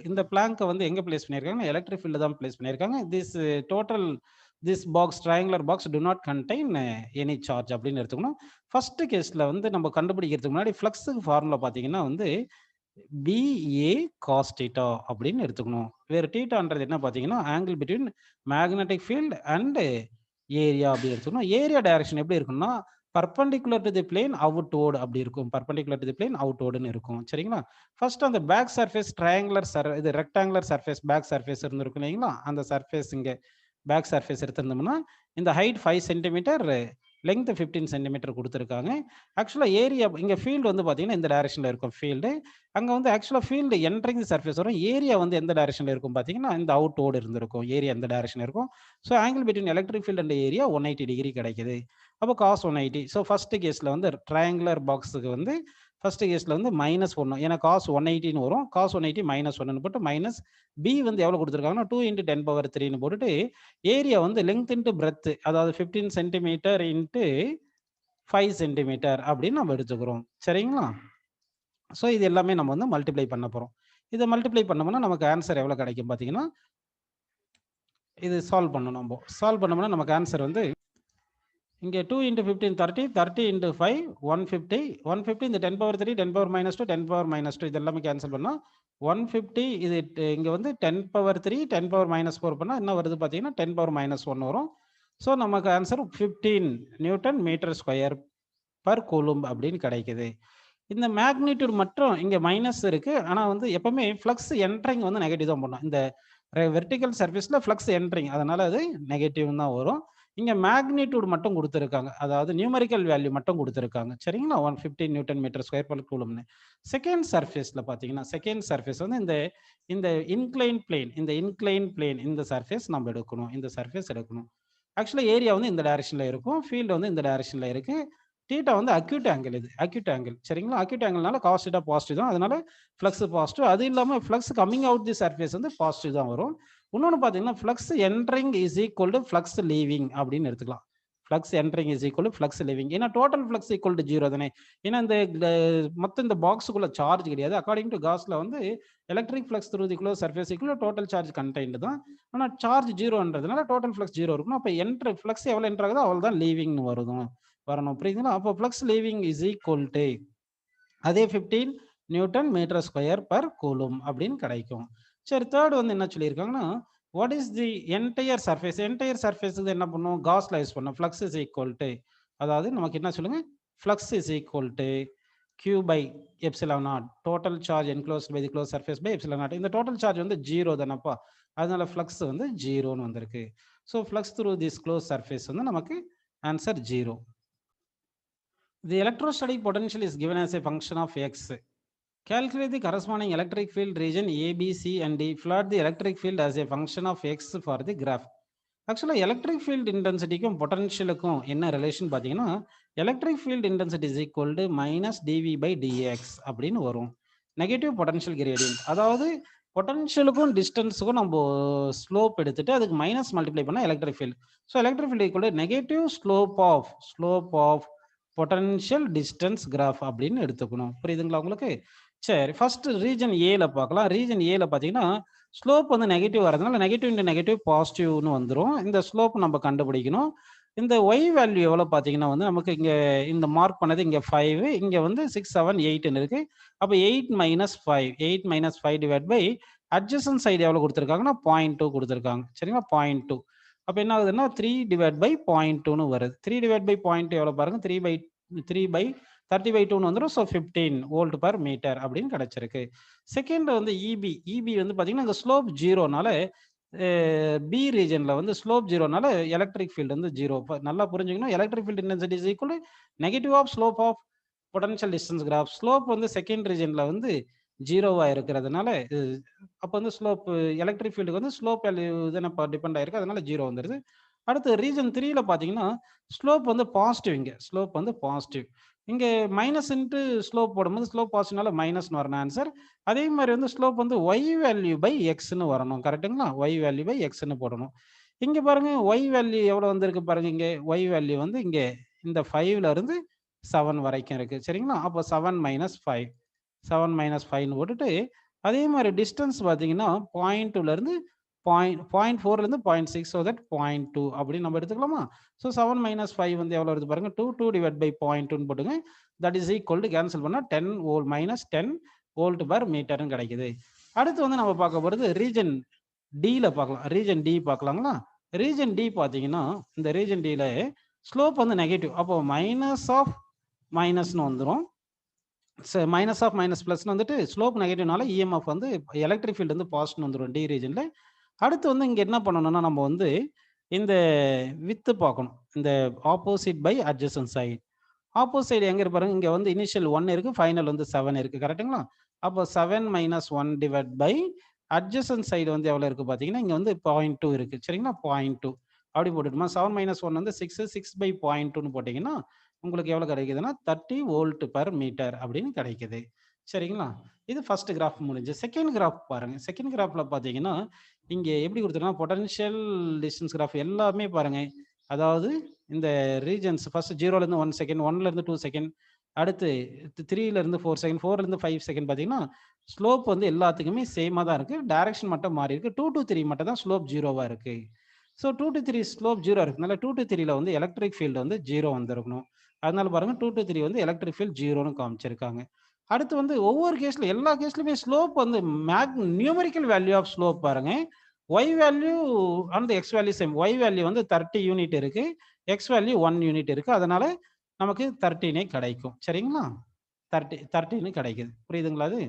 இந்த பிளாங்கை வந்து எங்கே பிளேஸ் பண்ணியிருக்காங்க, எலக்ட்ரிக் ஃபீல்டு தான் பிளேஸ் பண்ணியிருக்காங்க. This box triangular box to not contain any charge அப்படின்னு எடுத்துக்கணும். ஃபர்ஸ்ட் கேஸில் வந்து நம்ம கண்டுபிடிக்கிறதுக்கு முன்னாடி ஃப்ளக்ஸுக்கு ஃபார்முலா பார்த்தீங்கன்னா வந்து BA cos theta அப்படின்னு எடுத்துக்கணும். வேறு டீட்டான்றது என்ன பார்த்தீங்கன்னா angle between magnetic field and area அப்படி எடுத்துக்கணும். ஏரியா டைரக்ஷன் எப்படி இருக்குன்னா பர்பண்டிகுலர் டு தி பிளேன் அவுட்வோர்டு அப்படி இருக்கும். பர்பண்டிகுலர் டு தி பிளேன் அவுட்வோர்டுன்னு இருக்கும். சரிங்களா? ஃபர்ஸ்ட் அந்த பேக் சர்ஃபேஸ் ட்ரையாங்குலர் இது ரெக்டாங்குலர் சர்ஃபேஸ் பேக் சர்ஃபேஸ் இருந்திருக்கும் இல்லைங்களா? அந்த சர்ஃபேஸ் இங்கே பேக் சர்ஃபேஸ் எடுத்திருந்தோம்னா இந்த ஹைட் 5 சென்டிமீட்டர், லெங்த் 15 சென்டிமீட்டர் கொடுத்துருக்காங்க. ஆக்சுவலாக ஏரியா இங்கே ஃபீல்டு வந்து பார்த்தீங்கன்னா இந்த டைரக்ஷனில் இருக்கும் ஃபீல்டு. அங்கே வந்து ஆக்சுவலாக ஃபீல்டு என்ட்ரிங் சர்ஃபேஸ் வரும். ஏரியா வந்து எந்த டைரக்ஷனில் இருக்கும் பார்த்தீங்கன்னா இந்த அவுட்வோர்டு இருந்திருக்கும். ஏரியா எந்த டைரக்ஷன் இருக்கும். So angle between electric field and area 180 degree கிடைக்குது. அப்போ காஸ் 180. ஸோ ஃபர்ஸ்ட் கேஸில் வந்து ட்ரையாங்குலர் பாக்ஸுக்கு வந்து ஃபர்ஸ்ட் கேஸில் வந்து -1 ஏன்னா காஸ் 180ன்னு வரும். காஸ் 180 -1ன்னு போட்டு மைனஸ் பி வந்து எவ்வளோ கொடுத்துருக்காங்கன்னா 2 into 10 power 3ன்னு போட்டுட்டு ஏரியா வந்து லெங்த் இன்ட்டு பிரெத் அதாவது 15 சென்டிமீட்டர் இன்ட்டு 5 சென்டிமீட்டர் அப்படின்னு நம்ம எடுத்துக்கிறோம். சரிங்களா? ஸோ இது எல்லாமே நம்ம வந்து மல்டிப்ளை பண்ண போகிறோம். இதை மல்டிப்ளை பண்ணோம்னா நமக்கு ஆன்சர் எவ்வளோ கிடைக்கும் பார்த்தீங்கன்னா இது சால்வ் பண்ணணும். நம்ம சால்வ் பண்ணோம்னா நமக்கு ஆன்சர் வந்து இங்கே 2 into 15 30, 30 into 5 150, 150 இந்த 10 power 3 10 power -2 10 power -2 இது எல்லாமே கேன்சல் பண்ணால் 150 இது இங்கே வந்து 10 power 3 10 power -4 பண்ணால் என்ன வருது பார்த்தீங்கன்னா 10 power -1 வரும். ஸோ நமக்கு answer 15 newton metre square per coulomb அப்படின்னு கிடைக்குது. இந்த மேக்னிடியூட் மட்டும் இங்கே மைனஸ் இருக்குது. ஆனால் வந்து எப்பவுமே ஃப்ளக்ஸ் என்ட்ரிங் வந்து நெகட்டிவ் தான் பண்ணணும். இந்த வெர்டிக்கல் சர்ஃபேஸில் ஃப்ளக்ஸ் என்ட்ரிங் அதனால் அது நெகட்டிவ் தான் வரும். இங்கே மேக்னிடியூட் மட்டும் கொடுத்துருக்காங்க. அதாவது நியூமரிக்கல் வேல்யூ மட்டும் கொடுத்துருக்காங்க. சரிங்களா? 150 நியூட்டன் மீட்டர் ஸ்கொயர் பர் கூலும்னு. செகண்ட் சர்ஃபேஸில் பார்த்தீங்கன்னா செகண்ட் சர்ஃபேஸ் வந்து இந்த இன்க்ளைன் பிளேன் இந்த சர்ஃபேஸ் நம்ம எடுக்கணும். இந்த சர்ஃபேஸ் எடுக்கணும். ஆக்சுவலாக ஏரியா வந்து இந்த டைரக்ஷனில் இருக்கும். ஃபீல்டு வந்து இந்த டைரக்ஷனில் இருக்குது. தீட்டா வந்து அக்யூட் ஆங்கிள். இது அக்யூட் ஆங்கிள். சரிங்களா? அக்யூட் ஆங்கிள்னால காஸ் தீட்டா பாசிட்டிவ் தான். அதனால ஃப்ளக்ஸ் பாசிட்டிவ். அது இல்லாமல் flux coming out the surface வந்து பாசிட்டிவ் தான் வரும். இன்னொன்று பார்த்தீங்கன்னா flux entering is equal to flux leaving அப்படின்னு எடுத்துக்கலாம். Flux entering is equal to flux leaving. ஏன்னா டோட்டல் ஃப்ளக்ஸ் ஈக்குவல் டு 0 தானே. ஏன்னா இந்த மொத்தம் இந்த பாக்ஸுக்குள்ள சார்ஜ் கிடையாது. அக்கார்டிங் டு காஸ்ல வந்து electric flux through the close surface equal total charge contained தான். ஆனால் சார்ஜ் 0ன்றதுனால டோட்டல் ஃப்ளக்ஸ் 0 இருக்கணும். அப்போ ஃப்ளக்ஸ் எவ்வளோ என்ட்ரு ஆகுதோ அவ்வளோ தான் லீவிங்னு வரணும். புரியுதுங்களா? அப்போ flux leaving is equal to அதே 15 newton metre square per coulomb அப்படின்னு கிடைக்கும். சரி, தேர்ட் வந்து என்ன சொல்லியிருக்காங்கன்னா what is the entire surface? Entire சர்ஃபேஸுக்கு என்ன பண்ணும்? காஸ்ல யூஸ் பண்ணும். ஃப்ளக்ஸ் இஸ் ஈக்குவல் டு அதாவது நமக்கு என்ன சொல்லுங்க, flux is equal to Q by epsilon naught total charge enclosed by the closed surface by epsilon naught. இந்த டோட்டல் சார்ஜ் வந்து 0 தானப்பா. அதனால ஃப்ளக்ஸ் வந்து 0ன்னு வந்திருக்கு. So flux through this close surface வந்து நமக்கு answer 0. The electrostatic potential is given as a function of x. Calculate the corresponding electric field region A, B, C and D. Plot the electric field as a function of x for the graph. ஆக்சுவலாக எலக்ட்ரிக் ஃபீல்டு இன்டென்சிட்டிக்கும் பொட்டன்ஷியலுக்கும் என்ன ரிலேஷன் பார்த்தீங்கன்னா electric field intensity is equal to -dV/dx அப்படின்னு வரும். Negative potential gradient. அதாவது பொட்டன்ஷியலுக்கும் டிஸ்டன்ஸுக்கும் நம்ம ஸ்லோப் எடுத்துட்டு அதுக்கு மைனஸ் மல்டிப்ளை பண்ணா electric field. So electric field equal to negative slope of potential distance graph அப்படின்னு எடுத்துக்கணும். புரியுதுங்களா உங்களுக்கு? சரி, ஃபர்ஸ்ட் ரீஜன் ஏல பார்க்கலாம். ரீஜன் ஏல பார்த்தீங்கன்னா ஸ்லோப் வந்து நெகட்டிவ் வரதுனால நெகட்டிவ் இன்டு நெகட்டிவ் பாசிட்டிவ்னு வந்துடும். இந்த ஸ்லோப் நம்ம கண்டுபிடிக்கணும். இந்த ஒய் வேல்யூ எவ்வளோ பார்த்தீங்கன்னா வந்து நமக்கு இங்கே இந்த மார்க் பண்ணது இங்கே 5, இங்கே வந்து 6, 7, 8ன்னு இருக்கு. அப்போ 8 minus 5 divide by adjacent side எவ்வளோ கொடுத்துருக்காங்கன்னா 0.2 கொடுத்துருக்காங்க. சரிங்களா? 0.2. அப்போ என்ன ஆகுதுன்னா 3 டிவைட் பை 0.2ன்னு வருது. 3 டிவைட் பை 0.2 எவ்வளோ பாருங்க, 3/30/2ன்னு வந்துடும். ஸோ 15 வோல்ட் பர் மீட்டர் அப்படின்னு கிடைச்சிருக்கு. செகண்ட் வந்து இபி வந்து பார்த்தீங்கன்னா இந்த ஸ்லோப் ஜீரோனால பி ரீஜன்ல வந்து ஸ்லோப் ஜீரோனால எலக்ட்ரிக் ஃபீல்டு வந்து ஜீரோ. நல்லா புரிஞ்சுக்கணும். Electric field intensity is equal to negative of slope of potential distance graph. Slope வந்து செகண்ட் ரீஜன்ல வந்து ஜீரோவா இருக்கிறதுனால அப்போ வந்து ஸ்லோப் எலக்ட்ரிக் ஃபீல்டுக்கு வந்து ஸ்லோப் வேல்யூ தானே டிபெண்ட் ஆயிருக்கு, அதனால ஜீரோ வந்துடுது. அடுத்து ரீஜன் 3ல பார்த்தீங்கன்னா ஸ்லோப் வந்து பாசிட்டிவ். இங்கே ஸ்லோப் வந்து பாசிட்டிவ். இங்கே மைனஸ் இன்ட்டு ஸ்லோப் போடும்போது ஸ்லோப் பாசிட்டிவ்னால மைனஸ்னு வரணும் ஆன்சர். அதே மாதிரி வந்து ஸ்லோப் வந்து ஒய் வேல்யூ பை எக்ஸ்ன்னு வரணும். கரெக்டுங்களா? ஒய் வேல்யூ பை எக்ஸ்ன்னு போடணும். இங்கே பாருங்க ஒய் வேல்யூ எவ்வளோ வந்திருக்கு பாருங்க. இங்கே ஒய் வேல்யூ வந்து இங்கே இந்த 5ல இருந்து 7 வரைக்கும் இருக்கு. சரிங்களா? அப்போ 7 மைனஸ் 5ன்னு போட்டுட்டு அதே மாதிரி டிஸ்டன்ஸ் பார்த்தீங்கன்னா 0.2ல இருந்து 0.4ல இருந்து 0.6, ஸோ தட் 0.2 அப்படின்னு நம்ம எடுத்துக்கலாமா? ஸோ 7 மைனஸ் 5 வந்து எவ்வளோ வருது பாருங்க, 2 டிவைட் பை 0.2ன்னு போட்டுங்க. That is equal to cancel பண்ணால் 10 வோல்ட் மைனஸ் 10 வோல்ட் பர் மீட்டர்னு கிடைக்குது. அடுத்து வந்து நம்ம பார்க்க போகிறது ரீஜன் டியில் பார்க்கலாம். ரீஜன் டி பார்க்கலாங்களா? ரீஜன் டி பார்த்தீங்கன்னா இந்த ரீஜன் டியில் ஸ்லோப் வந்து நெகட்டிவ். அப்போ மைனஸ் ஆஃப் மைனஸ்னு வந்துடும். மைனஸ் ஆஃப் மைனஸ் பிளஸ்னு வந்துட்டு ஸ்லோப் நெகட்டிவ்னால இஎம்எஃப் வந்து எலக்ட்ரிக் ஃபீல்டு வந்து பாசிட்டிவ் வந்துடும் டி ரீஜனில். அடுத்து வந்து இங்கே என்ன பண்ணணும்னா நம்ம வந்து இந்த வித்து பார்க்கணும். இந்த opposite by adjacent side. Opposite side எங்கே இருப்பாருங்க, இங்கே வந்து இனிஷியல் 1 இருக்குது, ஃபைனல் வந்து 7 இருக்குது. கரெக்டுங்களா? அப்போ 7 minus 1 divide by adjacent side வந்து எவ்வளோ இருக்குது பார்த்தீங்கன்னா இங்கே வந்து 0.2 இருக்குது. சரிங்களா? 0.2 அப்படி போட்டுட்டுமா 7 மைனஸ் 1 வந்து 6 பை 0.2ன்னு போட்டிங்கன்னா உங்களுக்கு எவ்வளோ கிடைக்குதுன்னா 30 வோல்ட் பர் மீட்டர் அப்படின்னு கிடைக்குது. சரிங்களா? இது ஃபர்ஸ்ட் கிராஃப் முடிஞ்சு. செகண்ட் கிராஃப் பாருங்க. செகண்ட் கிராஃப்ல பார்த்தீங்கன்னா இங்கே எப்படி கொடுத்துருக்காங்க, பொட்டன்ஷியல் டிஸ்டன்ஸ் கிராஃப் எல்லாமே பாருங்க. அதாவது இந்த ரீஜன்ஸ் ஃபர்ஸ்ட் 0லேருந்து 1 செகண்ட், 1லேருந்து 2 செகண்ட், அடுத்து 3லேருந்து 4 செகண்ட், 4லேருந்து 5 செகண்ட் பார்த்தீங்கன்னா ஸ்லோப் வந்து எல்லாத்துக்குமே சேமாக தான் இருக்குது. டைரக்ஷன் மட்டும் மாறி இருக்கு. 2 to 3 மட்டும் தான் ஸ்லோப் ஜீரோவாக இருக்குது. ஸோ 2 to 3 ஸ்லோப் ஜீரோ இருக்குனால 2 to 3ல வந்து எலக்ட்ரிக் ஃபீல்டு வந்து ஜீரோ வந்திருக்கணும். அதனால பாருங்க 2 to 3 வந்து எலக்ட்ரிக் ஃபீல்ட் ஜீரோன்னு காமிச்சிருக்காங்க. அடுத்து வந்து ஒவ்வொரு கேஸ்ல எல்லா கேஸ்லயுமே ஸ்லோப் வந்து நியூமரிக்கல் வேல்யூ ஆஃப் ஸ்லோப் பாருங்க. Y value and x value same. Y value வந்து 30 யூனிட் இருக்கு, எக்ஸ் வேல்யூ 1 யூனிட் இருக்கு. அதனால நமக்கு 13 கிடைக்கும். சரிங்களா? 13 கிடைக்குது. புரியுதுங்களா? அது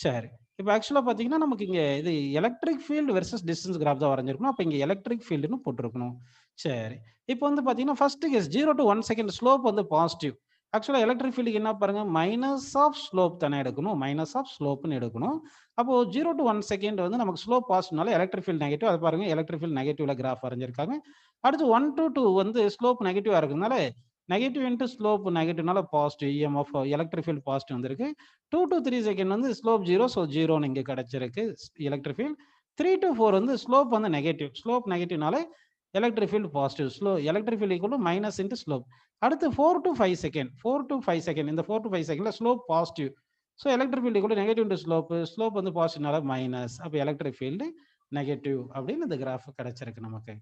சரி. இப்போ ஆக்சுவலாக பார்த்தீங்கன்னா நமக்கு இங்கே இது electric field versus distance graph தான் வரைஞ்சிருக்கணும். அப்போ இங்கே எலக்ட்ரிக் ஃபீல்டுன்னு போட்டிருக்கணும். சரி, இப்போ வந்து பார்த்தீங்கன்னா first case 0 to 1 second slope வந்து பாசிட்டிவ். ஆக்சுவலாக எலக்ட்ரிக் ஃபீல்டுக்கு என்ன பாருங்க, மைனஸ் ஆஃப் ஸ்லோப் தானே எடுக்கணும், மைனஸ் ஆஃப் ஸ்லோப்னு எடுக்கணும். அப்போ 0 to 1 செகண்ட் வந்து நமக்கு ஸ்லோப் பாசிட்டிவ்னால எலக்ட்ரிக் ஃபீல்டு நெகட்டிவ். அது பாருங்க எலக்ட்ரிக் ஃபீல்டு நெகட்டிவ்ல கிராஃப் வரைஞ்சிருக்காங்க. அடுத்து 1 to 2 வந்து ஸ்லோப் நெகட்டிவா இருக்கிறதுனால நெகட்டிவ் இன்ட்டு ஸ்லோப் நெகட்டிவ்னால positive EMF electric field positive வந்திருக்கு. 2 to 3 செகண்ட் வந்து ஸ்லோப் ஜீரோ, ஸோ ஜீரோன்னு இங்கே கிடைச்சிருக்கு எலக்ட்ரிக் ஃபீல்டு. 3 to 4 வந்து ஸ்லோப் வந்து நெகட்டிவ், ஸ்லோப் நெகட்டிவ்னால electric field positive. Electric field equal to minus into slope. அடுத்து 4 to 5 செகண்ட், இந்த 4 to 5 செகண்ட்ல slope positive. So electric field equal to negative into slope வந்து பாசிட்டிவ்னால மைனஸ். அப்போ எலக்ட்ரிக் ஃபீல்டு நெகட்டிவ் அப்படின்னு இந்த கிராஃப் கிடைச்சிருக்கு நமக்கு.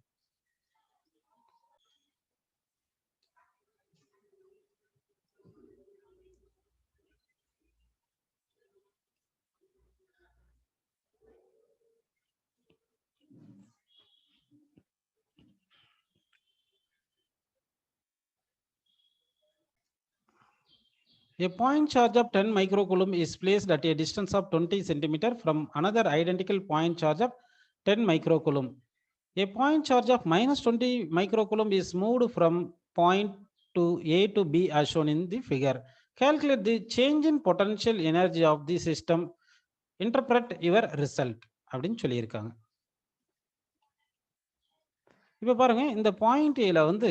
A point charge of 10 microcoulomb is placed at a distance of 20 centimeter from another identical point charge of 10 microcoulomb. A point charge of minus 20 microcoulomb is moved from point to A to B as shown in the figure. Calculate the change in potential energy of the system. Interpret your result அப்படின்னு சொல்லியிருக்காங்க. இப்போ பாருங்க இந்த பாயிண்ட் ஏல வந்து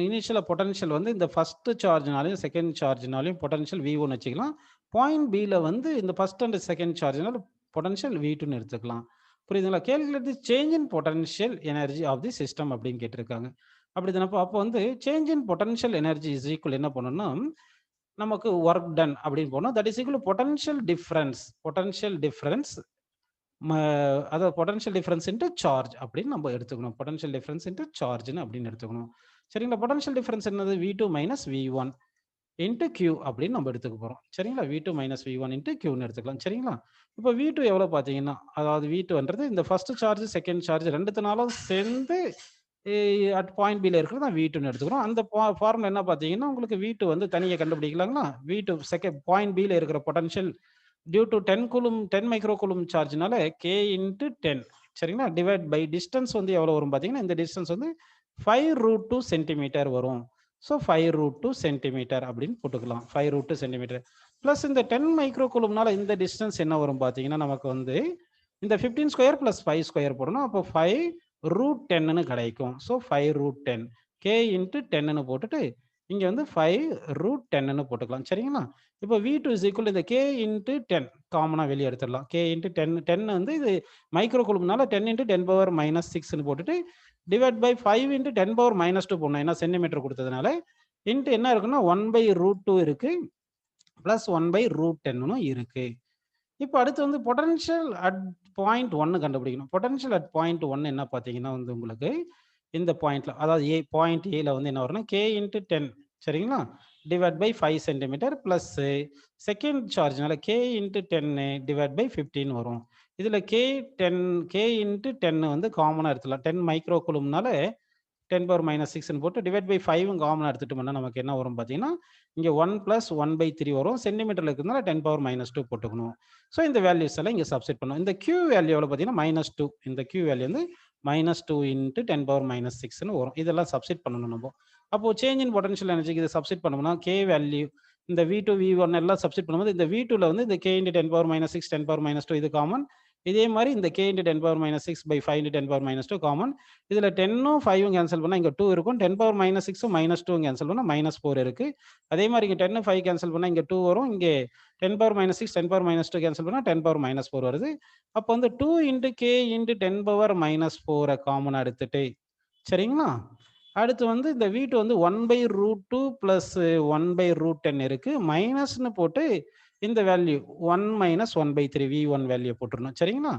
இனிஷியலா பொட்டன்ஷியல் வந்து இந்த ஃபர்ஸ்ட் சார்ஜ்னாலயும் செகண்ட் சார்ஜ்னாலயும் பொட்டன்ஷியல் V1 வச்சுக்கலாம். பாயிண்ட் பில வந்து இந்த ஃபர்ஸ்ட் அண்ட் செகண்ட் சார்ஜ்னால பொட்டன்ஷியல் V2ன்னு எடுத்துக்கலாம். புரியுதுங்களா? Calculate the change in potential energy of the system அப்படின்னு கேட்டிருக்காங்க. அப்படிதானப்பா? அப்போ வந்து change in potential energy is equal என்ன பண்ணணும்னா, நமக்கு வொர்க் டன் அப்படின்னு போடணும். That is equal potential difference அதாவது பொட்டன்ஷியல் டிஃபரன்ஸ் இன்டு சார்ஜ் அப்படின்னு நம்ம எடுத்துக்கணும். பொட்டன்ஷியல் டிஃபரன்ஸ் இன்டு சார்ஜ்ன்னு அப்படின்னு எடுத்துக்கணும். சரிங்களா? பொட்டன்ஷியல் டிஃபரன்ஸ் என்னது? V2 minus V1 into Q அப்படின்னு நம்ம எடுத்துக்க போறோம். சரிங்களா? V2 மைனஸ் V1 இன்டு Qன்னு எடுத்துக்கலாம். சரிங்களா? இப்போ V2 எவ்வளோ பார்த்தீங்கன்னா, அதாவது V2ன்றது இந்த ஃபர்ஸ்ட் சார்ஜ், செகண்ட் சார்ஜ் 2த்துனாலும் சேர்ந்து அட் பாயிண்ட் பில இருக்கிறது தான் V2ன்னு எடுத்துக்கிறோம். அந்த ஃபார்முலா என்ன பார்த்தீங்கன்னா, உங்களுக்கு V2 வந்து தனியா கண்டுபிடிக்கலாங்களா? V2 பாயிண்ட் பில இருக்கிற potential due to 10 coulomb 10 micro coulomb சார்ஜ்னால K இன்டு 10 சரிங்களா? டிவைட் பை டிஸ்டன்ஸ் வந்து எவ்வளோ வரும் பார்த்தீங்கன்னா, இந்த டிஸ்டன்ஸ் வந்து 5√2 சென்டிமீட்டர் வரும். ஸோ 5√2 சென்டிமீட்டர் அப்படின்னு போட்டுக்கலாம். 5√2 சென்டிமீட்டர் பிளஸ் இந்த 10 மைக்ரோ கூலும்னால இந்த டிஸ்டன்ஸ் என்ன வரும் பார்த்தீங்கன்னா, நமக்கு வந்து இந்த 15 ஸ்கொயர் பிளஸ் 5 ஸ்கொயர் போடணும். அப்போ 5√10ன்னு கிடைக்கும். ஸோ 5√10 K இன்ட்டு 10ன்னு போட்டுட்டு இங்க வந்து 5√10ன்னு போட்டுக்கலாம். சரிங்களா? இப்போ V2 இஸ் ஈக்குவல் இந்த K இன்ட்டு 10 காமனா வெளியே எடுத்துடலாம். K இன்ட்டு 10 வந்து இது மைக்ரோ கூலும்னால 10 இன்ட்டு 10 பவர் மைனஸ் 6ன்னு போட்டுட்டு divide by 5 into 10 power minus 2 போடணும். ஏன்னா சென்டிமீட்டர் கொடுத்ததுனால இன்ட்டு என்ன இருக்குன்னா 1/√2 இருக்கு பிளஸ் 1/√10ன்னு இருக்கு. இப்போ அடுத்து வந்து பொட்டன்ஷியல் அட் பாயிண்ட் 1 கண்டுபிடிக்கணும். பொட்டன்ஷியல் அட் பாயிண்ட் 1 என்ன பார்த்தீங்கன்னா வந்து உங்களுக்கு இந்த பாயிண்ட்ல அதாவது பாயிண்ட் ஏல வந்து என்ன வரும்னா K இன்ட்டு 10 சரிங்களா? Divide by 5 centimetre plus second சார்ஜ்னால K இன்ட்டு 10 டிவைட் பை 15 வரும். இதுல K இன்ட்டு 10 வந்து காமனா எடுத்துக்கலாம். 10 மைக்ரோ கூலும்னால 10 பவர் மைனஸ் 6ன்னு போட்டு டிவைட் பை 5 காமனா எடுத்துட்டோம்னா நமக்கு என்ன வரும் பார்த்தீங்கன்னா, இங்க 1 பிளஸ் 1/3 வரும். சென்டிமீட்டர்ல இருக்கிறதுனால 10 பவர் மைனஸ் 2 போட்டுக்கணும். ஸோ இந்த வேல்யூஸ் எல்லாம் இங்க சப்ஸ்டிட் பண்ணணும். இந்த Q வேல்யூ எவ்வளோ பார்த்தீங்கன்னா -2. இந்த Q வேல்யூ வந்து -2 இன்ட்டு 10 பவர் மைனஸ் 6ன்னு வரும். இதெல்லாம் சப்ஸ்டிட் பண்ணணும் நம்ம. அப்போ சேஞ்ச் இன் பொட்டன்ஷியல் எனர்ஜிக்கு இதை சப்ஸ்டிட் பண்ணோம்னா K வேல்யூ இந்த V2, V1 எல்லாம் சப்ஸ்டிட் பண்ணும்போது இந்த V2ல வந்து இந்த K into 10 power minus 6, 10 power minus 2 இது காமன். இதே மாதிரி இந்த K into 10 power minus 6 by 5 into 10 power minus 2 common. இதுல 10ம் 5ம் கேன்சல் பண்ணா இங்க 2 இருக்கும். 10 பவர் மைனஸ் 6ம் மைனஸ் 2 கேன்சல் பண்ணா -4 இருக்கு. அதே மாதிரி இங்க 10 5 கேன்சல் பண்ணா இங்க 2 வரும். இங்க 10 power minus 6 10 power minus 2 cancel பண்ணா 10 பவர் மைனஸ் 4 வருது. அப்போ வந்து 2 into K into 10 power minus 4 காமனா எடுத்துட்டு சரிங்களா? அடுத்து வந்து இந்த V2 வந்து 1/√2 பிளஸ் 1/√10 இருக்கு. மைனஸ்ன்னு போட்டு இந்த வேல்யூ 1 மைனஸ் 1/3 V1 வேல்யூ போட்டுறணும். சரிங்களா?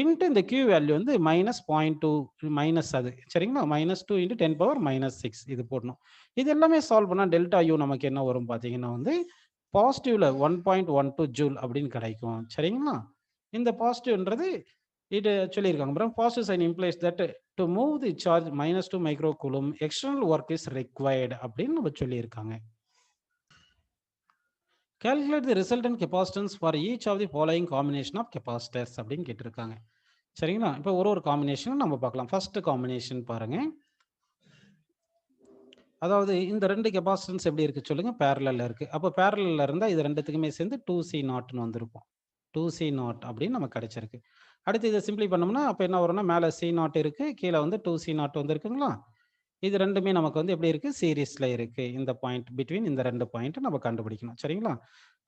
இன்ட்டு இந்த Q வேல்யூ வந்து -0.2 மைனஸ் அது சரிங்களா? -2 இன்ட்டு 10 பவர் மைனஸ் 6 இது போடணும். இது எல்லாமே சால்வ் பண்ணா டெல்டா U நமக்கு என்ன வரும் பார்த்தீங்கன்னா வந்து பாசிட்டிவ்ல 1.12 ஜூல் அப்படின்னு கிடைக்கும். சரிங்களா? இந்த பாசிட்டிவ்ன்றது இது சொல்லியிருக்காங்க. அப்புறம் positive sign implies that to move the charge -2 micro coulomb external work is required அப்படின்னு நம்ம சொல்லியிருக்காங்க. Calculate the resultant capacitance for each of the following combination of capacitors அப்படின்னு கேட்டிருக்காங்க. சரிங்களா? இப்போ ஒரு காம்பினேஷன் நம்ம பார்க்கலாம். ஃபர்ஸ்ட் காம்பினேஷன் பாருங்க. அதாவது இந்த 2 கெபாசிட்டன்ஸ் எப்படி இருக்கு சொல்லுங்க? பேரலல்ல இருக்கு. அப்போ பேரலல்ல இருந்தா இது ரெண்டுத்துக்குமே சேர்ந்து 2C0ன்னு வந்திருக்கும். 2C0 அப்படின்னு நமக்கு கிடைச்சிருக்கு. அடுத்து இதை சிம்பிளி பண்ணோம்னா அப்போ என்ன வரும்னா மேலே C0 இருக்கு, கீழே வந்து 2C0 வந்திருக்குங்களா? இது ரெண்டுமே நமக்கு வந்து எப்படி இருக்கு? சீரிஸ்ல இருக்கு. இந்த பாயிண்ட் பிட்வீன் இந்த 2 பாயிண்ட் நம்ம கண்டுபிடிக்கணும். சரிங்களா?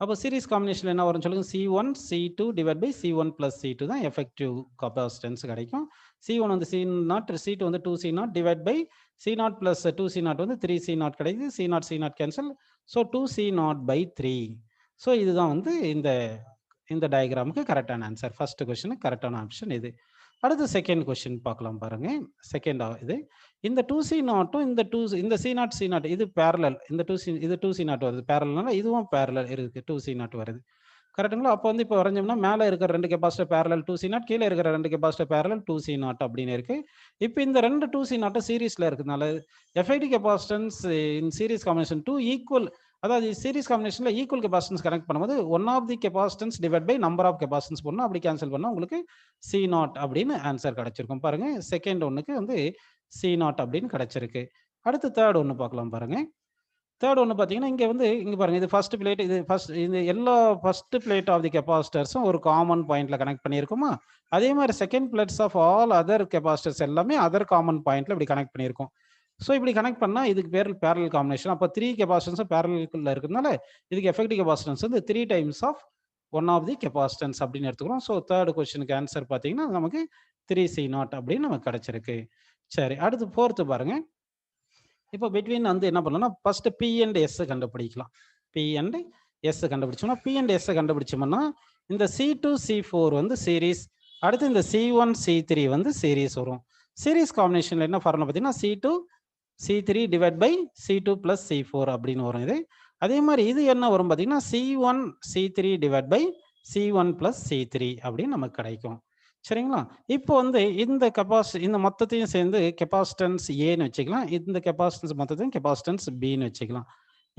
அப்போ சீரிஸ் காம்பினேஷன்ல என்ன வரும் சொல்லுங்க? C1 C2 divide by C1 plus C2 தான் எஃபெக்டிவ் கெபாசிட்டன்ஸ் கிடைக்கும். C1 வந்து C0, C2 வந்து 2C0 divide by C0 plus 2C0 வந்து 3C0 கிடைக்குது. C0 cancel. So 2C0/3. So இதுதான் வந்து இந்த டயக்ராமுக்கு கரெக்டான ஆன்சர். ஃபர்ஸ்ட் கொஸ்டினுக்கு கரெக்டான ஆப்ஷன் இது. அடுத்து செகண்ட் கொஸ்டின் பார்க்கலாம் பாருங்க. செகண்ட் இது இந்த 2C0ம் இந்த C0 இது பேரலல். இந்த 2C0 வருது பேரலல்னால இதுவும் பேரலல் இருக்கு. 2C0 வருது. கரெக்ட்டுங்களா? அப்போ வந்து இப்போ வரைஞ்சோம்னா மேலே இருக்கிற 2 கெபாசிட்டர் பேரலல் 2C0, கீழே இருக்கிற 2 கெபாசிட்டர் பேரலல் 2C0 அப்படின்னு இருக்கு. இப்போ இந்த 2 2C0 சீரிஸ்ல இருக்கிறதுனால effective capacitance in series combination 2 equal, அதாவது சீரிஸ் காம்பினேஷன்ல ஈக்குவல் கெபாசிட்டன்ஸ் கனெக்ட் பண்ணும்போது one of the capacitance divide by number of capacitance போடணும். அப்படி கேன்சல் பண்ணா உங்களுக்கு C0 அப்படின்னு ஆன்சர் கிடைச்சிருக்கும். பாருங்க செகண்ட் ஒன்னுக்கு வந்து C0 அப்படின்னு கிடைச்சிருக்கு. அடுத்து தேர்ட் ஒன்று பார்க்கலாம் பாருங்க. தேர்ட் ஒன்னு பார்த்தீங்கன்னா, இங்க வந்து இங்க பாருங்க. இது ஃபர்ஸ்ட் பிளேட். இது எல்லா ஃபர்ஸ்ட் பிளேட் ஆஃப் தி கெபாசிட்டர்ஸும் ஒரு காமன் பாயிண்ட்ல கனெக்ட் பண்ணியிருக்கோமா? அதே மாரி second plates of all other capacitors எல்லாமே அதர் காமன் பாயிண்ட்ல இப்படி கனெக்ட் பண்ணியிருக்கோம். ஸோ இப்படி கனெக்ட் பண்ணா இதுக்கு பேர் பேரலல் காம்பினேஷன். அப்ப 3 கெபாசிட்டன்ஸும் பேரலல்ல இருக்கிறதுனால, இதுக்கு எஃபெக்டிவ் கெபாசிட்டன்ஸ் வந்து 3 times of one of the capacitance அப்படின்னு எடுத்துக்கிறோம். ஸோ தேர்ட் கொஸ்டினுக்கு ஆன்சர் பார்த்தீங்கன்னா, நமக்கு 3C0 அப்படின்னு நமக்கு கிடைச்சிருக்கு. சரி, அடுத்து ஃபோர்த் பாருங்க. இப்போ பிட்வீன் வந்து என்ன பண்ணலாம்னா, ஃபர்ஸ்ட் பி அண்ட் எஸ் கண்டுபிடிக்கலாம். பி அண்ட் எஸ் கண்டுபிடிச்சோம்னா, பி அண்ட் எஸ் கண்டுபிடிச்சோம்னா, இந்த C2 C4 வந்து சீரிஸ். அடுத்து இந்த C1 C3 வந்து சீரிஸ் வரும். சீரிஸ் காம்பினேஷன்ல என்ன ஃபார்முலா பார்த்தீங்கன்னா, C2 C3 divide by C2 plus C4 அப்படின்னு வரும் இது. அதே மாதிரி இது என்ன வரும் பார்த்தீங்கன்னா, C1 C3 divide by C1 plus C3 அப்படின்னு நமக்கு கிடைக்கும். சரிங்களா? இப்போ வந்து இந்த மொத்தத்தையும் சேர்ந்து கெபாசிட்டன்ஸ் ஏன்னு வச்சுக்கலாம். இந்த கெபாசிட்டன்ஸ் மொத்தத்தையும் கெபாசிட்டன்ஸ் பின்னு வச்சுக்கலாம்.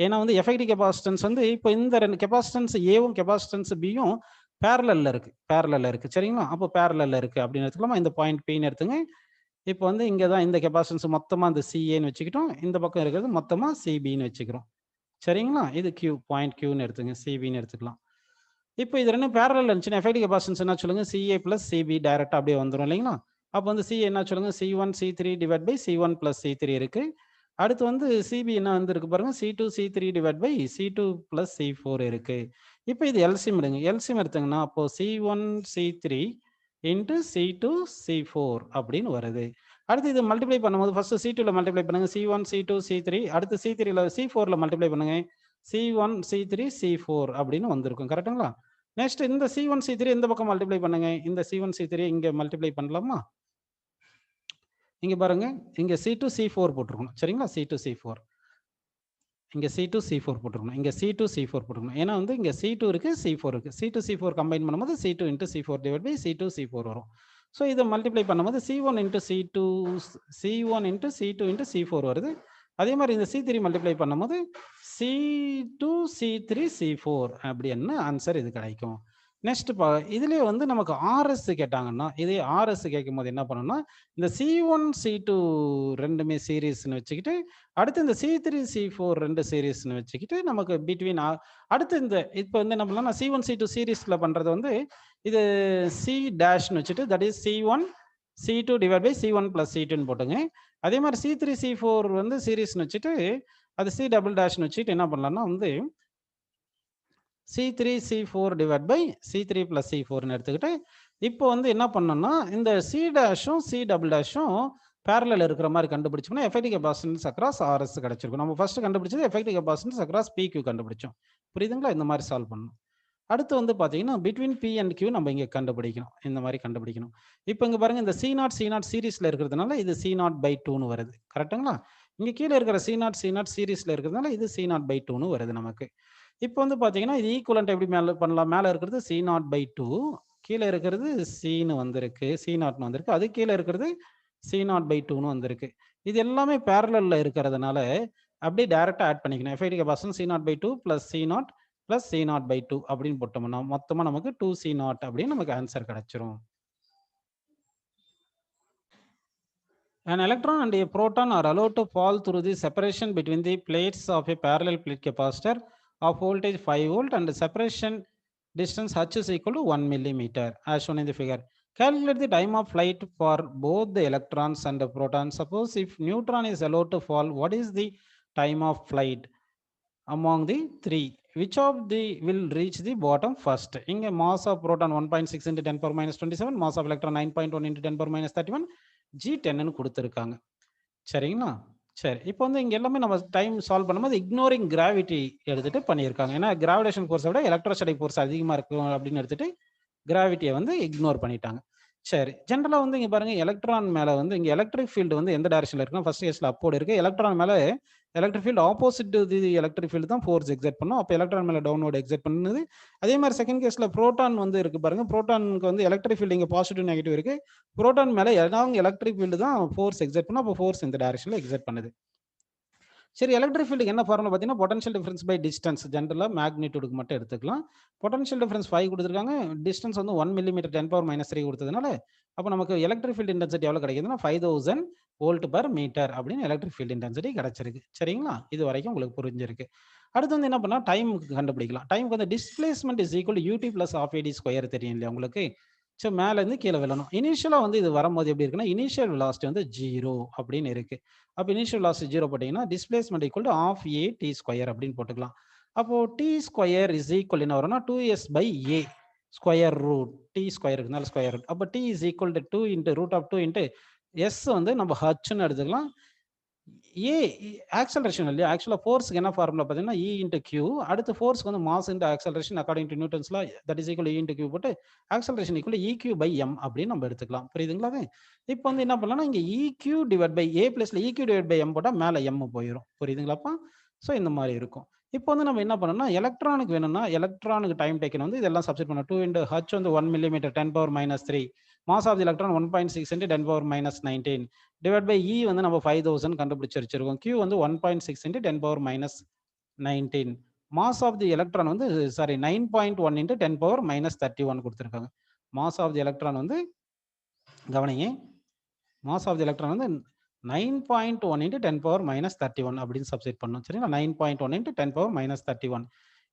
ஏன்னா வந்து எஃபெக்டிவ் கெபாசிட்டன்ஸ் வந்து இப்போ இந்த 2 கெபாசிட்டன்ஸ் ஏவும் கெபாசிட்டன்ஸ் பியும் பேரலல்ல இருக்கு. சரிங்களா? அப்போ பேரலல்ல இருக்கு அப்படின்னு எடுத்துக்கலாமா? இந்த பாயிண்ட் பின்னு எடுத்துங்க. இப்போ வந்து இங்க தான் இந்த கெபாசிட்டன்ஸ் மொத்தமா இந்த சிஏன்னு வச்சுக்கிட்டோம். இந்த பக்கம் இருக்கிறது மொத்தமா சிபின்னு வச்சுக்கிறோம். சரிங்களா? இது கியூ, பாயிண்ட் கியூன்னு எடுத்துங்க. சிபின்னு எடுத்துக்கலாம். இப்போ இது 2 பேரலல் இருந்துச்சுன்னா எஃபெக்டிவ் கெபாசிட்டன்ஸ் என்ன சொல்லுங்க? சிஏ பிளஸ் சிபி டைரக்டா அப்படியே வந்துரும் இல்லைங்களா? அப்போ வந்து சிஏ என்ன சொல்லுங்க? C1 C3 divide by C1 plus C3 இருக்கு. அடுத்து வந்து சிபி என்ன வந்து இருக்கு பாருங்க? C2 C3 divide by C2 plus C4 இருக்கு. இப்போ இது எல்சிஎம் எடுங்க. எல்சிஎம் எடுத்தீங்கன்னா அப்போ C1 C3 into C2 C4 அப்படின்னு வருது. அடுத்து இது மல்டிப்ளை பண்ணும்போது ஃபர்ஸ்ட் C2ல மல்டிப்ளை பண்ணுங்க. C1 C2 C3 அடுத்து C3ல C4ல மல்டிப்ளை பண்ணுங்க. C1 C3 C4 அப்படின்னு வந்திருக்கும். கரெக்ட்டுங்களா? நெக்ஸ்ட் இந்த C1 C3 இந்த பக்கம் மல்டிப்ளை பண்ணுங்க. இந்த C1 C3 இங்க மல்டிப்ளை பண்ணலாமா? இங்க பாருங்க. இங்க C2 C4 போட்டுருக்கணும். சரிங்களா? C2 C4. இங்க C2 C4 போட்டுருக்கணும். இங்க C2 C4 போட்டுருக்கணும். ஏன்னா வந்து இங்க C2 இருக்கு, C4 இருக்கு. C2 C4 கம்பைன் பண்ணும்போது C2 into C4 divide by C2 C4 வரும். ஸோ இதை மல்டிப்ளை பண்ணும்போது C1 into C1 into C2 into C4 வருது. அதே மாதிரி இந்த C3 மல்டிப்ளை பண்ணும்போது C2 C3 C4 அப்படின்னு ஆன்சர் இது கிடைக்கும். நெக்ஸ்ட் இதுலயே வந்து நமக்கு RS கேட்டாங்கன்னா, இதே RS கேட்கும்போது என்ன பண்ணணும்னா, இந்த C1 C2 ரெண்டுமே சீரிஸ்னு வச்சுக்கிட்டு, அடுத்து இந்த C3 C4 2 சீரிஸ்னு வச்சுக்கிட்டு, நமக்கு பிட்வீன் அடுத்து இப்போ வந்து என்ன பண்ணலாம்னா, C1 C2 சீரிஸ்ல பண்றது வந்து இது C டேஷ்னு வச்சுட்டு, that is C1 C2 divide by C1 plus C2ன்னு போட்டுங்க. அதே மாதிரி C3 C4 வந்து சீரிஸ்னு வச்சுட்டு, அது C டபுள் டேஷ்னு வச்சுட்டு என்ன பண்ணலாம்னா வந்து C3 C4 divide by C3 plus C4ன்னு எடுத்துக்கிட்டு, இப்போ வந்து என்ன பண்ணணும்னா, இந்த C டேஷும் C டபுள் டேஷும் பேரலல் இருக்கிற மாதிரி கண்டுபிடிச்சோம்னா எஃபெக்டிவ் கெபாசிட்டன்ஸ் அக்ராஸ் RS கிடைச்சிருக்கும். நம்ம ஃபர்ஸ்ட் கண்டுபிடிச்சது எஃபெக்டிவ் கெபாசிட்டன்ஸ் அக்ராஸ் PQ கண்டுபிடிச்சோம். புரியுதுங்களா? இந்த மாதிரி சால்வ் பண்ணணும். அடுத்து வந்து பார்த்தீங்கன்னா, பிட்வீன் P அண்ட் Q நம்ம இங்க கண்டுபிடிக்கணும். இந்த மாதிரி கண்டுபிடிக்கணும். இப்போ இங்க பாருங்க, இந்த C0 சீரிஸ்ல இருக்கிறதுனால இது C0/2ன்னு வருது. கரெக்ட்டுங்களா? இங்க கீழே இருக்கிற C0 சீரிஸ்ல இருக்கிறதுனால இது C0/2ன்னு வருது நமக்கு. இப்போ வந்து பார்த்தீங்கன்னா, இது ஈக்குவலன்ட் எப்படி மேல பண்ணலாம்? மேல இருக்கிறது C0/2, கீழே இருக்கிறது Cன்னு வந்திருக்கு. C0ன்னு வந்திருக்கு. அது கீழே இருக்கிறது C0/2ன்னு வந்திருக்கு. இது எல்லாமே பேரலல்ல இருக்கிறதுனால அப்படியே டைரக்டா ஆட் பண்ணிக்கணும். Effective capacitance C0/2 plus C0 plus C0/2 அப்படின்னு போட்டோம்னா மொத்தமா நமக்கு 2C0 அப்படின்னு நமக்கு ஆன்சர் கிடைச்சிரும். An electron and a proton are allowed to fall through the separation between the plates of a parallel plate capacitor of voltage 5 volt and separation distance h is equal to 1 millimeter as shown in the figure. Calculate the time of flight for both the electrons and the protons. Suppose if neutron is allowed to fall, what is the time of flight among the three? Which of the will reach the bottom first? இங்க mass of proton 1.6 into 10 power minus 27, mass of electron 9.1 into 10 power minus 31, G10 ன்னு கொடுத்திருக்காங்க. சரிங்களா? சரி, இப்போ வந்து இங்க எல்லாமே நம்ம டைம் சால்வ் பண்ணும்போது இக்னோரிங் கிராவிட்டி எடுத்துட்டு பண்ணியிருக்காங்க. ஏன்னா கிராவிடேஷன் ஃபோர்ஸை விட எலக்ட்ரோஸ்டாட்டிக் ஃபோர்ஸ் அதிகமா இருக்கும் அப்படின்னு எடுத்துட்டு கிராவிட்டியை வந்து இக்னோர் பண்ணிட்டாங்க. சரி, ஜென்ரலா வந்து இங்க பாருங்க, எலக்ட்ரான் மேல வந்து இங்க எலக்ட்ரிக் ஃபீல்டு வந்து எந்த டைரக்ஷன்ல இருக்குன்னா, ஃபர்ஸ்ட் கேஸ்ல அப்போர்டு இருக்கு. எலக்ட்ரான் மேல electric field opposite to the electric field தான் ஃபோர்ஸ் எக்ஸர்ட் பண்ணும். அப்போ எலக்ட்ரான் மேல டவுன்வர்ட் எக்ஸர்ட் பண்ணுது. அதே மாதிரி செகண்ட் கேஸ்ல புரோட்டான் வந்து இருக்கு பாருங்க. புரோட்டானுக்கு வந்து எலக்ட்ரிக் ஃபீல்டு இங்க பாசிட்டிவ் நெகட்டிவ் இருக்கு. புரோட்டான் மேல எலக்ட்ரிக் ஃபீல்டு தான் ஃபோர்ஸ் எக்ஸர்ட் பண்ணும். அப்போ ஃபோர்ஸ் இந்த டைரக்ஷன்ல எக்ஸர்ட் பண்ணுது. சரி, எலக்ட்ரிக் ஃபீல்டுக்கு என்ன ஃபார்முலா பார்த்தீங்கன்னா, பொட்டன்ஷியல் டிஃபரன்ஸ் பை டிஸ்டன்ஸ். ஜெனரலா மேக்னிட்யூடுக்கு மட்டும் எடுத்துக்கலாம். பொட்டன்ஷியல் டிஃபரன்ஸ் 5 குடுத்துருக்காங்க. டிஸ்டன்ஸ் வந்து 1 மில்லிமீட்டர் 10⁻³ குடுத்ததுனால, அப்ப நமக்கு எலக்ட்ரிக் ஃபீல்ட் இன்டென்சிட்டி எவ்வளோ கிடைக்குதுன்னா, 5000 வோல்ட் பெர் மீட்டர் அப்படின்னு எலக்ட்ரிக் ஃபீல்ட் இன்டென்சிட்டி கிடைச்சிருக்கு. சரிங்களா? இது வரைக்கும் உங்களுக்கு புரிஞ்சிருக்கு. அடுத்து வந்து என்ன பண்ணா, டைமுக்கு கண்டுபிடிக்கலாம். டைமுக்கு வந்து displacement is equal to UT plus ½ AD square தெரியும் இல்லையா உங்களுக்கு? ஸோ மேலேருந்து கீழ விழணும். இனிஷியலா வந்து இது வரும்போது எப்படி இருக்குன்னா, இனிஷியல் வெலாசிட்டி வந்து 0 அப்படின்னு இருக்கு. அப்ப இனிஷியல் வெலாசிட்டி 0 போட்டீங்கன்னா, displacement equal to ½ AT square அப்படின்னு போட்டுக்கலாம். அப்போ T ஸ்கொயர் இஸ் ஈக்குவல் என்ன வரும்னா, 2S by A square root. T square இருக்குனால ஸ்கொயர் ரூட். அப்ப T is equal to 2 into root of 2 into S வந்து நம்ம Hன்னு எடுத்துக்கலாம். ஏ ஆக்சலரேஷன் இல்லையா? ஆக்சுவலா ஃபோர்ஸ்க்கு என்ன ஃபார்முலா பார்த்தீங்கன்னா, E இன்டு Q. அடுத்து ஃபோர்ஸ்க்கு வந்து mass into acceleration according to Newton's law that is equal E into Q போட்டு acceleration equal EQ by M அப்படின்னு நம்ம எடுத்துக்கலாம். புரியுதுங்களா அது? இப்போ வந்து என்ன பண்ணலாம்னா, இங்க EQ டிவைட் பை A பிளஸ்ல EQ டிவைட் பை M போட்டா மேல M போயிரும். புரியுதுங்களாப்பா? ஸோ இந்த மாரி இருக்கும். இப்போ வந்து நம்ம என்ன பண்ணணும்னா, எலக்ட்ரானுக்கு வேணும்னா, எலக்ட்ரானுக்கு டைம் டேக்கன் வந்து இதெல்லாம் சப்ஸ்டிட்யூட் பண்ணணும். 2 இன்டு H வந்து 1 millimetre 10⁻³ mass of the electron 1.6 into 10⁻19 divide by E வந்து நம்ம 5000 கண்டுபிடிச்சு வச்சிருக்கோம். Q வந்து 1.6 into 10⁻19 mass of the electron வந்து 9.1 இன்டு 10⁻31 கொடுத்துருக்காங்க. மாஸ் ஆஃப் தி எலக்ட்ரான் வந்து கவனிங்க, மாஸ் ஆஃப் தி எலக்ட்ரான் வந்து 9.1 இன்டு 10⁻31 அப்படின்னு சப்ஸ்டிட் பண்ணணும். சரிங்களா? 9.1 இன்டு 10⁻31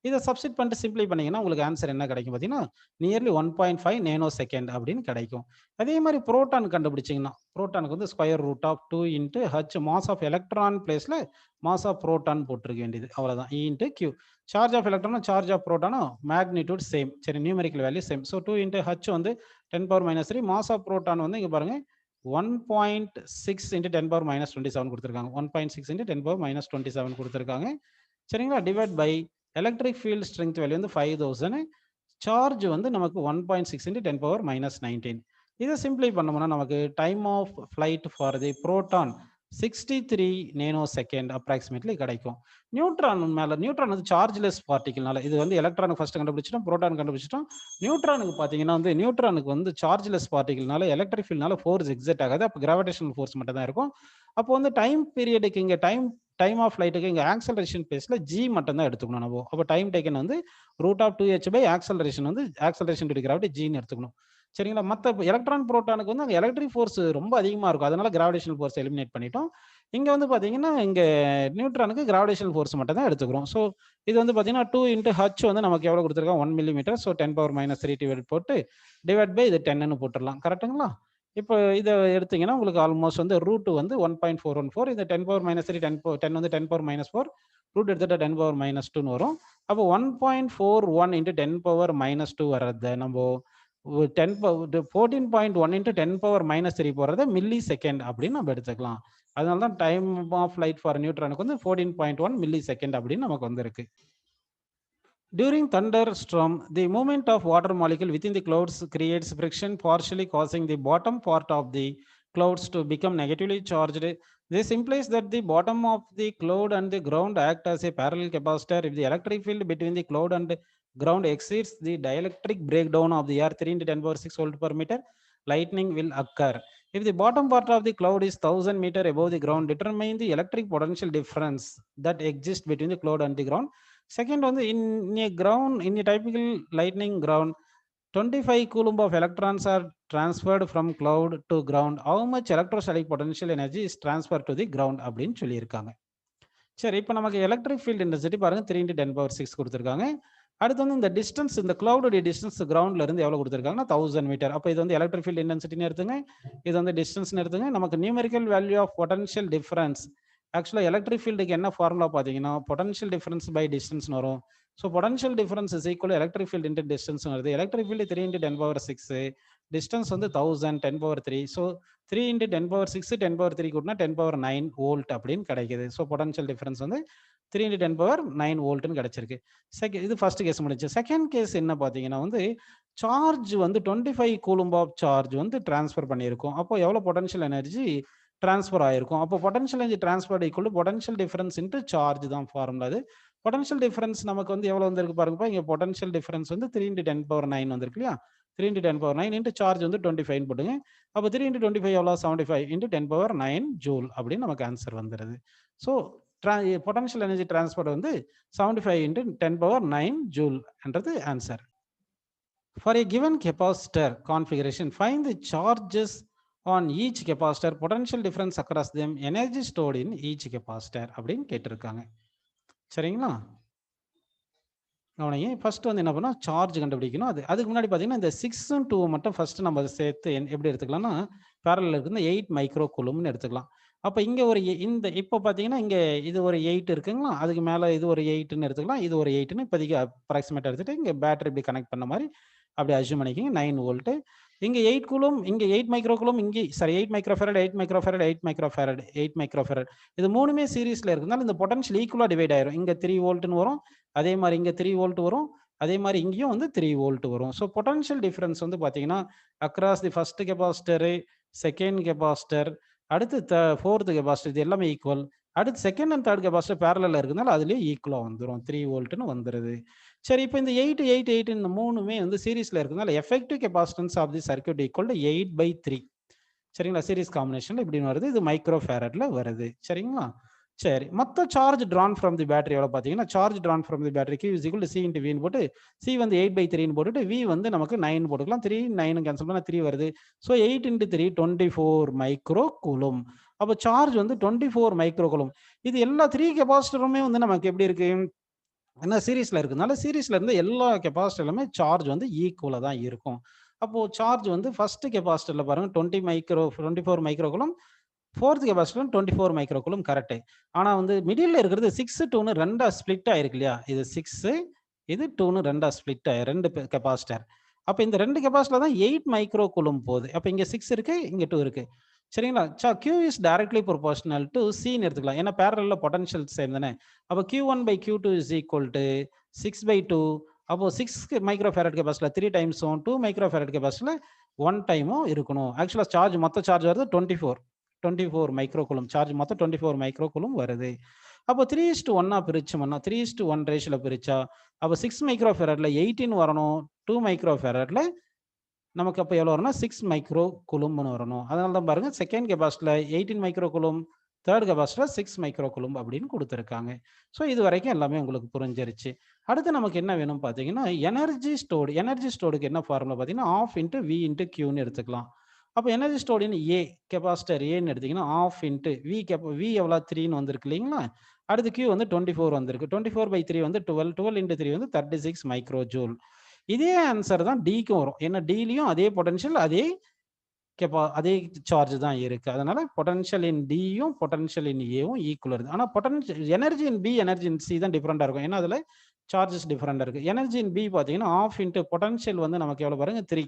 இதை சப்ஸ்டிட் பண்ணிட்டு சிம்பிளை பண்ணீங்கன்னா உங்களுக்கு ஆன்சர் என்ன கிடைக்கும் பார்த்தீங்கன்னா, நியர்லி 1.5 நேனோ செகண்ட் அப்படின்னு கிடைக்கும். அதே மாதிரி புரோட்டான் கண்டுபிடிச்சிங்கன்னா, புரோட்டானுக்கு வந்து square root of 2 into H mass of electron பிளேஸ்ல மாஸ் ஆஃப் புரோட்டான் போட்டிருக்க வேண்டியது. அவ்வளோதான். E into Q. Charge of எலக்ட்ரானும் சார்ஜ் ஆஃப் புரோட்டானும் மேக்னிடியூட் சேம். சரி, numerical value same. So 2 into H வந்து 10⁻³ மாஸ் ஆஃப் புரோட்டான் வந்து இங்கே பாருங்க 1.6 இன்ட்டு 10⁻27 கொடுத்துருக்காங்க. 1.6 இன்ட்டு 10⁻27 கொடுத்துருக்காங்க. சரிங்களா? Divide by electric field strength value வந்து 5000. சார்ஜ் வந்து நமக்கு 1.6 இன்ட்டு 10⁻19. இதை சிம்பிளை பண்ணோம்னா நமக்கு time of flight for the proton 63 nano second approximately கிடைக்கும். நியூட்ரான் வந்து சார்ஜ்லெஸ் பார்ட்டிகல்னால இது வந்து எலக்ட்ரானுக்கு ஃபர்ஸ்ட் கண்டுபிடிச்சிட்டோம், புரோட்டான் கண்டுபிடிச்சிட்டோம். நியூட்ரானுக்கு பார்த்தீங்கன்னா வந்து நியூட்ரானுக்கு வந்து சார்ஜ்லெஸ் பார்ட்டிகல்னால எலக்ட்ரிக் ஃபீல்ட்னால ஃபோர்ஸ் எக்ஸர்ட் ஆகாது. அப்போ கிராவிடேஷனல் ஃபோர்ஸ் மட்டும் தான் இருக்கும். அப்போ வந்து டைம் பீரியடுக்கு இங்கே டைம் ஆஃப் ஃபிளைட்டுக்கு இங்கே ஆக்சலரேஷன் பேஸ்ல G மட்டும் தான் எடுத்துக்கணும் நம்ம. அப்போ டைம் டேக்கன் வந்து root of 2H by acceleration வந்து ஆக்சலரேஷன் டு கிராவிட்டி Gன்னு எடுத்துக்கணும். சரிங்களா? மற்ற எலக்ட்ரான் புரோட்டானுக்கு வந்து அங்கே எலக்ட்ரிக் ஃபோர்ஸ் ரொம்ப அதிகமாக இருக்கும். அதனால கிராவிடேஷனல் ஃபோர்ஸ் எலிமினேட் பண்ணிட்டோம். இங்கே வந்து பார்த்தீங்கன்னா இங்கே நியூட்ரானுக்கு கிராவிடேஷனல் ஃபோர்ஸ் மட்டும் தான் எடுத்துக்கிறோம். ஸோ இது வந்து பார்த்தீங்கன்னா 2 இன்ட்டு H வந்து நமக்கு எவ்வளோ கொடுத்துருக்கோம்? 1 மில்லிமீட்டர். ஸோ 10⁻³ டிவைட் போட்டு டிவைட் பை இது 10ன்னு போட்டுடலாம். கரெக்டுங்களா? இப்போ இதை எடுத்தீங்கன்னா உங்களுக்கு ஆல்மோஸ்ட் வந்து ரூட் வந்து 1.414. இந்த 10⁻³ 10 வந்து 10⁻⁴ ரூட் எடுத்துட்டா 10⁻2ன்னு வரும். அப்போ 1.41 இன்ட்டு 10⁻2 வர்றது நம்ம 14.1 இன்ட்டு 10⁻³ போடுறத மில்லி செகண்ட் அப்படின்னு நம்ம எடுத்துக்கலாம். அதனால தான் டைம் ஆஃப் ஃபிளைட் ஃபார் நியூட்ரானுக்கு வந்து 14.1 மில்லி செகண்ட் அப்படின்னு நமக்கு வந்திருக்கு. During thunderstorm, the movement of water molecule within the clouds creates friction, partially causing the bottom part of the clouds to become negatively charged. This implies that the bottom of the cloud and the ground act as a parallel capacitor. If the electric field between the cloud and ground exceeds the dielectric breakdown of the earth 3 into 10⁻6 volt per meter, lightning will occur. If the bottom part of the cloud is 1000 meter above the ground, determine the electric potential difference that exists between the cloud and the ground. Second one, in a typical lightning ground, 25 coulomb of electrons are transferred from cloud to ground. How much electrostatic potential energy is transferred to the ground அப்படின்னு சொல்லியிருக்காங்க. சரி, இப்போ நமக்கு எலக்ட்ரிக் ஃபீல்ட் இன்டென்சிட்டி பாருங்க 3 into 10⁻6 கொடுத்துருக்காங்க. அடுத்து வந்து இந்த டிஸ்டன்ஸ், இந்த கிளவுடைய டிஸ்டன்ஸ் கிரவுண்ட்ல இருந்து எவ்வளவு கொடுத்துருக்காங்கன்னா 1000 மீட்டர். அப்போ இது வந்து எலக்ட்ரிக் ஃபீல்ட் இன்டென்சிட்டின்னு எடுத்துங்க, இது வந்து டிஸ்டன்ஸ்னு எடுத்துங்க. நமக்கு numerical value of potential difference, actually electric ஃபீல்டுக்கு என்ன ஃபார்முலா பார்த்தீங்கன்னா பொட்டன்ஷியல் டிஃபரன்ஸ் பை டிஸ்டன்ஸ் வரும். So potential difference is equal electric field into distance வருது. எலக்ட்ரிக் ஃபீல்டு 3 into 10⁻6, டிஸ்டன்ஸ் வந்து 1000 10⁻3. ஸோ 3 into 10⁻6 10⁻3 கூட்டினா 10⁻9 வோல்ட் அப்படின்னு கிடைக்குது. ஸோ பொட்டன்ஷியல் டிஃபரன்ஸ் வந்து 3 into 10⁻9 வோல்ட்னு கிடைச்சிருக்கு. இது ஃபர்ஸ்ட் கேஸ் முடிச்சு. செகண்ட் கேஸ் என்ன பார்த்தீங்கன்னா வந்து சார்ஜ் வந்து 25 கூலம்ப் ஆஃப் சார்ஜ் வந்து டிரான்ஸ்ஃபர் பண்ணியிருக்கோம். அப்போ எவ்வளோ பொட்டன்ஷியல் எனர்ஜி டிரான்ஸ்ஃபர் ஆயிருக்கும்? அப்போ potential energy transfer equal potential difference into charge தான் ஃபார்முலா. அது பொட்டன்ஷியல் டிஃபரன்ஸ் நமக்கு வந்து எவ்வளோ வந்திருக்கு பாருங்கப்பா. இங்கே பொட்டன்ஷியல் டிஃபரன்ஸ் வந்து 3 into 10⁻9 வந்திருக்கு இல்லையா? 3 into 10⁻9 இன்ட்டு சார்ஜ் வந்து 25 போட்டுங்க. அப்போ 3 into 25 எவ்வளோ? 75 into 10⁻9 ஜூல் அப்படின்னு நமக்கு ஆன்சர் வந்துடுது. ஸோ பொட்டன்ஷியல் எனர்ஜி டிரான்ஸ்போர்ட் வந்து 75 into 10⁻9 ஜூல் என்றது answer. For a given capacitor configuration, find the charges on each capacitor, potential difference across them, energy stored in each capacitor அப்படின்னு கேட்டிருக்காங்க. சரிங்களா? கவனிங்க, ஃபர்ஸ்ட் வந்து என்ன பண்ணா சார்ஜ் கண்டுபிடிக்கணும். அதுக்கு முன்னாடி பார்த்தீங்கன்னா இந்த 6 2 மட்டும் ஃபர்ஸ்ட் நம்ம சேர்த்து எப்படி எடுத்துக்கலாம்னா பேரலல் இருக்குது 8 மைக்ரோ கூலும்னு எடுத்துக்கலாம். அப்போ இங்கே ஒரு இந்த இப்போ பார்த்தீங்கன்னா இங்கே இது ஒரு 8 இருக்குங்களா, அதுக்கு மேலே இது ஒரு 8ன்னு எடுத்துக்கலாம், இது ஒரு 8ன்னு இப்போதைக்கு அப்ராக்சிமேட்டாக எடுத்துகிட்டு இங்கே பேட்டரி இப்படி கனெக்ட் பண்ண மாதிரி அப்படி அஸ்யூம் பண்ணிக்கிங்க. 9 வோல்ட்டு இங்கே 8 கூலும், இங்கே 8 மைக்ரோ கூலும், இங்கே sorry 8 microfarad 8 microfarad 8 microfarad 8 microfarad இது மூணுமே சீரீஸில் இருக்கிறதுனால இந்த பொட்டன்ஷியல் ஈக்குவலாக டிவைட் ஆயிரும். இங்கே 3 வோல்ட்னு வரும், அதே மாதிரி இங்கே 3 வோல்ட் வரும், அதே மாதிரி இங்கேயும் வந்து 3 வோல்ட் வரும். ஸோ பொட்டன்ஷியல் டிஃபரன்ஸ் வந்து பார்த்தீங்கன்னா across the first capacitor, second capacitor, அடுத்து ஃபோர்த் கெபாசிட்டர் இது எல்லாமே ஈக்குவல். அடுத்து செகண்ட் அண்ட் தேர்ட் கெபாசிட்டர் பேரலில் இருக்கிறதுனால அதுலேயே ஈக்குவலாக வந்துடும், 3 வோல்ட்னு வந்துடுது. சரி, இப்போ இந்த 8 8 8 இந்த மூணுமே வந்து சீரீஸில் இருக்கிறதுனால effective capacitance of the circuit equal to 8/3. சரிங்களா? சீரீஸ் காம்பினேஷனில் இப்படின்னு வருது, இது மைக்ரோ ஃபேரட்ல வருது. சரிங்களா? சரி, மொத்த charge Tran from the battery எவ்வளோ பார்த்தீங்கன்னா charge Tran from the battery Q = C × Vன்னு போட்டு C வந்து 8/3ன்னு போட்டுட்டு V வந்து நமக்கு 9 போட்டுக்கலாம். 3 9 கேன்சல் பண்ணால் 3 வருது. So 8 × 3 24 micro coulomb. அப்போ சார்ஜ் வந்து 24 மைக்ரோ கூலும். இது எல்லா 3 கெபாசிட்டருமே வந்து நமக்கு எப்படி இருக்கு, ஏன்னா சீரீஸில் இருக்கிறதுனால சீரீஸில் இருந்து எல்லா கெபாசிட்டர்லுமே சார்ஜ் வந்து ஈக்குவலாக தான் இருக்கும். அப்போது சார்ஜ் வந்து ஃபர்ஸ்ட் கெபாசிட்டரில் பாருங்கள் 24 micro coulomb, fourth capacitor 24 micro coulomb correct. ஆனால் வந்து மிடில் இருக்கிறது 6 2ன்னு 2ஆக ஸ்ப்ளிட் ஆயிருக்கு இல்லையா, இது 6 இது 2ன்னு 2ஆக ஸ்ப்ளிட் ஆகி 2 கெபாசிட்டர். அப்போ இந்த 2 கெபாசிட்டர் தான் 8 மைக்ரோ கூலும் போகுது. அப்போ இங்கே 6 இருக்கு, இங்கே 2 இருக்கு. சரிங்களா? Q is directly proportional to Cன்னு எடுத்துக்கலாம், ஏன்னா பேரலல்ல பொட்டன்ஷியல் சேம் தானே. அப்போ Q1/Q2 = 6/2. அப்போ 6 micro farad capacitor 3 டைம்ஸும் 2 micro farad capacitor 1 டைமும் இருக்கணும். ஆக்சுவலாக சார்ஜ் மொத்த சார்ஜ் வருது 24 மைக்ரோ கூலும். சார்ஜ் மொத்தம் 24 மைக்ரோ கூலும் வருது. அப்போ 3:1 பிரிச்சோம்னா 3:1 ரேஷியோல பிரிச்சா அப்போ 6 மைக்ரோ ஃபேரட்ல 18 வரணும், 2 மைக்ரோ ஃபேரட்ல நமக்கு அப்போ எவ்வளோ வரும்னா 6 மைக்ரோ கூலும்னு வரணும். அதனால தான் பாருங்க செகண்ட் கெபாசிட்டர்ல 18 micro coulomb, third capacitor 6 micro coulomb அப்படின்னு கொடுத்துருக்காங்க. ஸோ இது வரைக்கும் எல்லாமே உங்களுக்கு புரிஞ்சிருச்சு. அடுத்து நமக்கு என்ன வேணும் பார்த்தீங்கன்னா எனர்ஜி ஸ்டோர்டுக்கு என்ன ஃபார்முலா பார்த்தீங்கன்னா ½ × V × Qன்னு எடுத்துக்கலாம். அப்போ எனர்ஜி ஸ்டோர்டுன்னு கெபாசிட்டர் ஏன்னு எடுத்தீங்கன்னா ½ V எவ்வளோ 3ன்னு வந்திருக்கு இல்லைங்களா. அடுத்து Q வந்து 24 வந்திருக்கு, 24/3 வந்து 12, 12 × 3 வந்து 36 மைக்ரோ ஜூல். இதே ஆன்சர் தான் டிக்கும் வரும், ஏன்னா டிலையும் அதே பொட்டன்ஷியல் அதே சார்ஜ் தான் இருக்கு. அதனால பொட்டன்ஷியல் இன் டியும் பொட்டன்ஷியல் இன் ஏவும் ஈக்குவல் இருக்கு. ஆனால் potential energy in B energy in C தான் டிஃப்ரெண்டாக இருக்கும், ஏன்னா அதில் சார்ஜஸ் டிஃப்ரெண்டாக இருக்கு. எனர்ஜி இன் பி பார்த்தீங்கன்னா ½ × பொட்டன்ஷியல் வந்து நமக்கு எவ்வளோ பாருங்க 3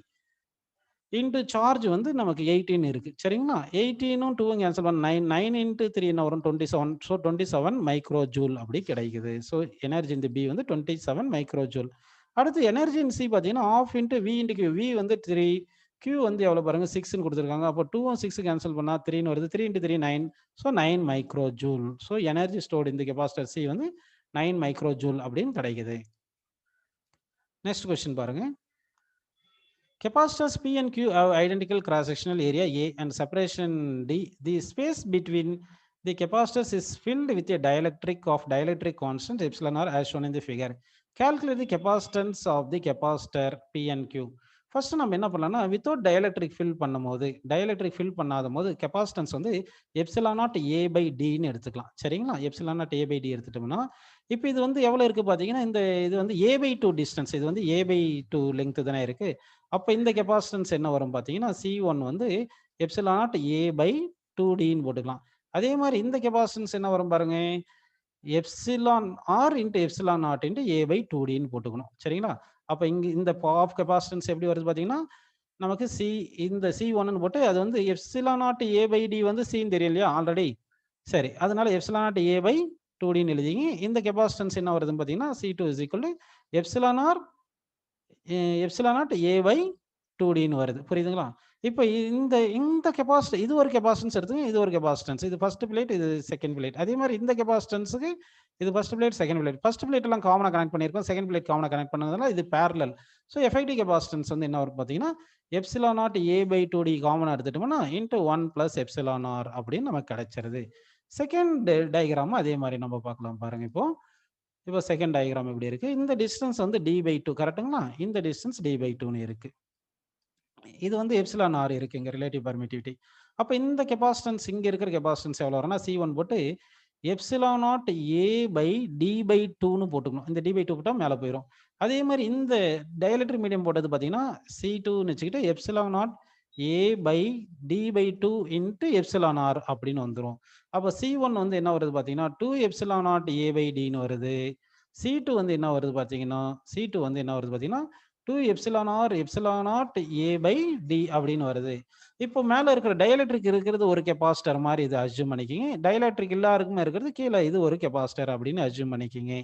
இன்ட்டு சார்ஜ் வந்து நமக்கு 18 இருக்கு. சரிங்களா? 18ம் 2ம் கேன்சல் பண்ண 9 × 3 என்ன வரும் 27. ஸோ 27 மைக்ரோ ஜூல் அப்படி கிடைக்குது. ஸோ எனர்ஜி இன் பி வந்து 27 மைக்ரோ ஜூல். அடுத்து எனர்ஜி இன் சி பார்த்தீங்கன்னா ½ × V × Q. V வந்து 3, Q வந்து எவ்வளோ பாருங்க 6ன்னு கொடுத்துருக்காங்க. அப்போ 2ம் 6 கேன்சல் பண்ணால் 3ன்னு வருது, 3 × 3 9. So 9 micro joule. So energy stored இந்த கெபாசிட்டர் சி வந்து 9 மைக்ரோ ஜூல் அப்படின்னு கிடைக்குது. நெக்ஸ்ட் கொஸ்டின் பாருங்க. Capacitors P and Q have identical cross-sectional area A and separation D. The space between the capacitors is filled with a dielectric constant epsilon r as shown in the figure. Calculate the capacitance of the capacitor P and Q. First நம்ம என்ன பண்ணலாம்னா வித்தவுட் டயலெக்ட்ரிக் ஃபில் பண்ணாத போது கெபாசிட்டன்ஸ் வந்து ε0 A/Dன்னு எடுத்துக்கலாம். சரிங்களா? ε0 A/D எடுத்துட்டோம்னா இப்போ இது வந்து எவ்வளோ இருக்குது பார்த்தீங்கன்னா இது வந்து A/2 டிஸ்டன்ஸ், இது வந்து A/2 லெங்க் தானே இருக்குது. அப்போ இந்த கெபாசிட்டன்ஸ் என்ன வரும் பார்த்தீங்கன்னா C1 வந்து ε0 A/2Dன்னு போட்டுக்கலாம். அதே மாதிரி இந்த கெபாசிட்டன்ஸ் என்ன வரும் பாருங்க εr × ε0 A/2Dன்னு போட்டுக்கணும். சரிங்களா? அப்போ இந்த ஆஃப் கெபாசிட்டன்ஸ் எப்படி வருது பார்த்தீங்கன்னா நமக்கு இந்த C1ன்னு போட்டு அது வந்து ε0 A/D வந்து Cன்னு தெரியும் இல்லையா ஆல்ரெடி. சரி, அதனால ε0 A/2Dன்னு எழுதிங்க. இந்த கெபாசிட்டன்ஸ் என்ன வருதுன்னு பார்த்தீங்கன்னா C2 = ε0 A/2Dன்னு வருது. புரியுதுங்களா? இப்போ இந்த கெபாசிட்டர் இது ஒரு கெபாசிட்டன்ஸ் எடுத்துங்க, இது ஒரு கெபாசிட்டன்ஸ், இது ஃபர்ஸ்ட் பிளேட், இது செகண்ட் பிளேட். அதே மாதிரி இந்த கெபாசிட்டன்ஸுக்கு இது first plate, second plate. First plate எல்லாம் காமனாக கனெக்ட் பண்ணியிருக்கோம், செகண்ட் பிளேட் காமனாக கனெக்ட் பண்ணதுனால இது பேரலல். ஸோ எஃபெக்டிவ் கெபாசிட்டன்ஸ் வந்து என்ன வரும் பார்த்தீங்கன்னா epsilon naught A by 2d காமனாக எடுத்துட்டோம்னா இன்ட்டு 1 ப்ளஸ் எப்சிலான் ஆர் அப்படின்னு நமக்கு கிடைச்சிருது. செகண்ட் டயக்ராம் அதே மாதிரி நம்ம பார்க்கலாம் பாருங்க. இப்போ செகண்ட் டயக்ராம் எப்படி இருக்கு? இந்த டிஸ்டன்ஸ் வந்து d பை 2 கரெக்ட்டுங்களா? இந்த டிஸ்டன்ஸ் d பை 2ன்னு இருக்கு. இது வந்து எப்சிலான் ஆர் இருக்குங்க ரிலேட்டிவ் பர்மிட்டிவிட்டி. அப்போ இந்த கெப்பாசிட்டன்ஸ் இங்க இருக்கிற கெப்பாசிட்டன்ஸ் எவ்வளோ வரும்னா C1 போட்டு epsilon naught A by D by 2ன்னு போட்டுக்கணும். இந்த டி பை 2 போட்டால் மேலே போயிடும். அதே மாதிரி இந்த டயலெக்ட்ரிக் மீடியம் போட்டது பார்த்தீங்கன்னா C2ன்னு வச்சுக்கிட்டு epsilon naught A by D by 2 into epsilon R அப்படின்னு வந்துடும். அப்போ C1 வந்து என்ன வருது பார்த்தீங்கன்னா 2 எப்சிலான் நாட் ஏ பை டின்னு வருது. C2 வந்து என்ன வருது பார்த்தீங்கன்னா C2 வந்து என்ன வருது பார்த்தீங்கன்னா 2 epsilon R epsilon naught A by D அப்படின்னு வருது. இப்போ மேலே இருக்கிற டயலெக்ட்ரிக் இருக்கிறது ஒரு கெப்பாசிட்டர் மாதிரி இது அஸ்யூம் பண்ணிக்கிங்க. டயலெக்ட்ரிக் எல்லாருக்குமே இருக்கிறது கீழே இது ஒரு கெப்பாசிட்டர் அப்படின்னு அஸ்யூம் பண்ணிக்கிங்க.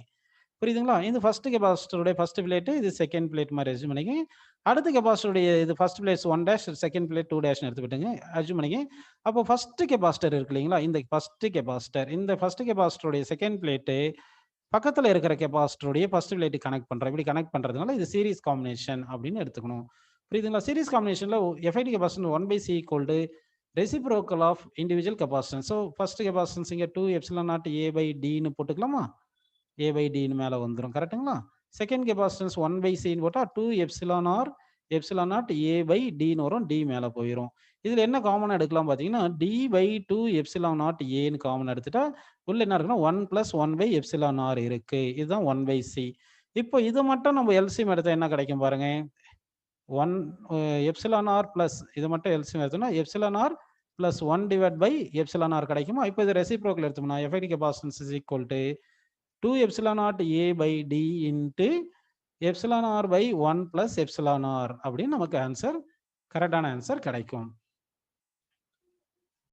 புரியுதுங்களா? இது ஃபர்ஸ்ட் கெப்பாசிட்டருடைய ஃபர்ஸ்ட் பிளேட், இது செகண்ட் பிளேட் மாதிரி அஸ்யூம் பண்ணிக்கிங்க. அடுத்த கெப்பாசிட்டருடைய இது first plate 1 dash, second plate 2 டேஷ்னு எடுத்துக்கிட்டுங்க அஸ்யூம் பண்ணிக்கிங்க. அப்போ ஃபர்ஸ்ட் கெப்பாசிட்டர் இருக்கு இல்லைங்களா? இந்த ஃபர்ஸ்ட் கெப்பாசிட்டர், இந்த ஃபர்ஸ்ட் கெப்பாசிட்டருடைய செகண்ட் பிளேட்டு பக்கத்தில் இருக்கிற கெப்பாசிட்டருடைய ஃபர்ஸ்ட் பிளேட் கனெக்ட் பண்ணுறோம். இப்படி கனெக்ட் பண்ணுறதுனால இது சீரிஸ் காம்பினேஷன் அப்படின்னு எடுத்துக்கணும். புரியுதுங்களா? சீரிஸ் காம்பினேஷனில் எஃப்ஐடி capacitance 1/c equal to reciprocal of individual capacitance. So first capacitance இங்கே 2 எப்சிலான் நாட் ஏ பை டின்னு போட்டுக்கலாமா? ஏ பை டின்னு மேலே வந்துடும் கரெக்டுங்களா? செகண்ட் கெப்பாசிட்டன்ஸ் 1/cன்னு போட்டால் 2 epsilon R epsilon naught A by டின்னு வரும், டி மேலே போயிடும். இதில் என்ன காமனாக எடுக்கலாம் பார்த்தீங்கன்னா டி பை 2 எப்சிலான் நாட் ஏன்னு காமன் எடுத்துட்டா உள்ள என்ன இருக்குன்னா 1 + 1 எப்சிலான் ஆர் இருக்கு. இதுதான் 1/c. இப்போ இதை மட்டும் நம்ம எல்சிஎம் எடுத்தா என்ன கிடைக்கும் பாருங்க. 1 எப்சிலான் ஆர் பிளஸ் இது மட்டும் எல்சிஎம் எடுத்தோம்னா epsilon R plus 1 divide by epsilon R கிடைக்குமா? இப்போ இது ரெசிப்ரோக்கல் எடுத்தோம்னா FID capacitance is equal to 2 epsilon naught A by D into epsilon R by 1 + epsilon R அப்படின்னு நமக்கு ஆன்சர் கரெக்டான ஆன்சர் கிடைக்கும்.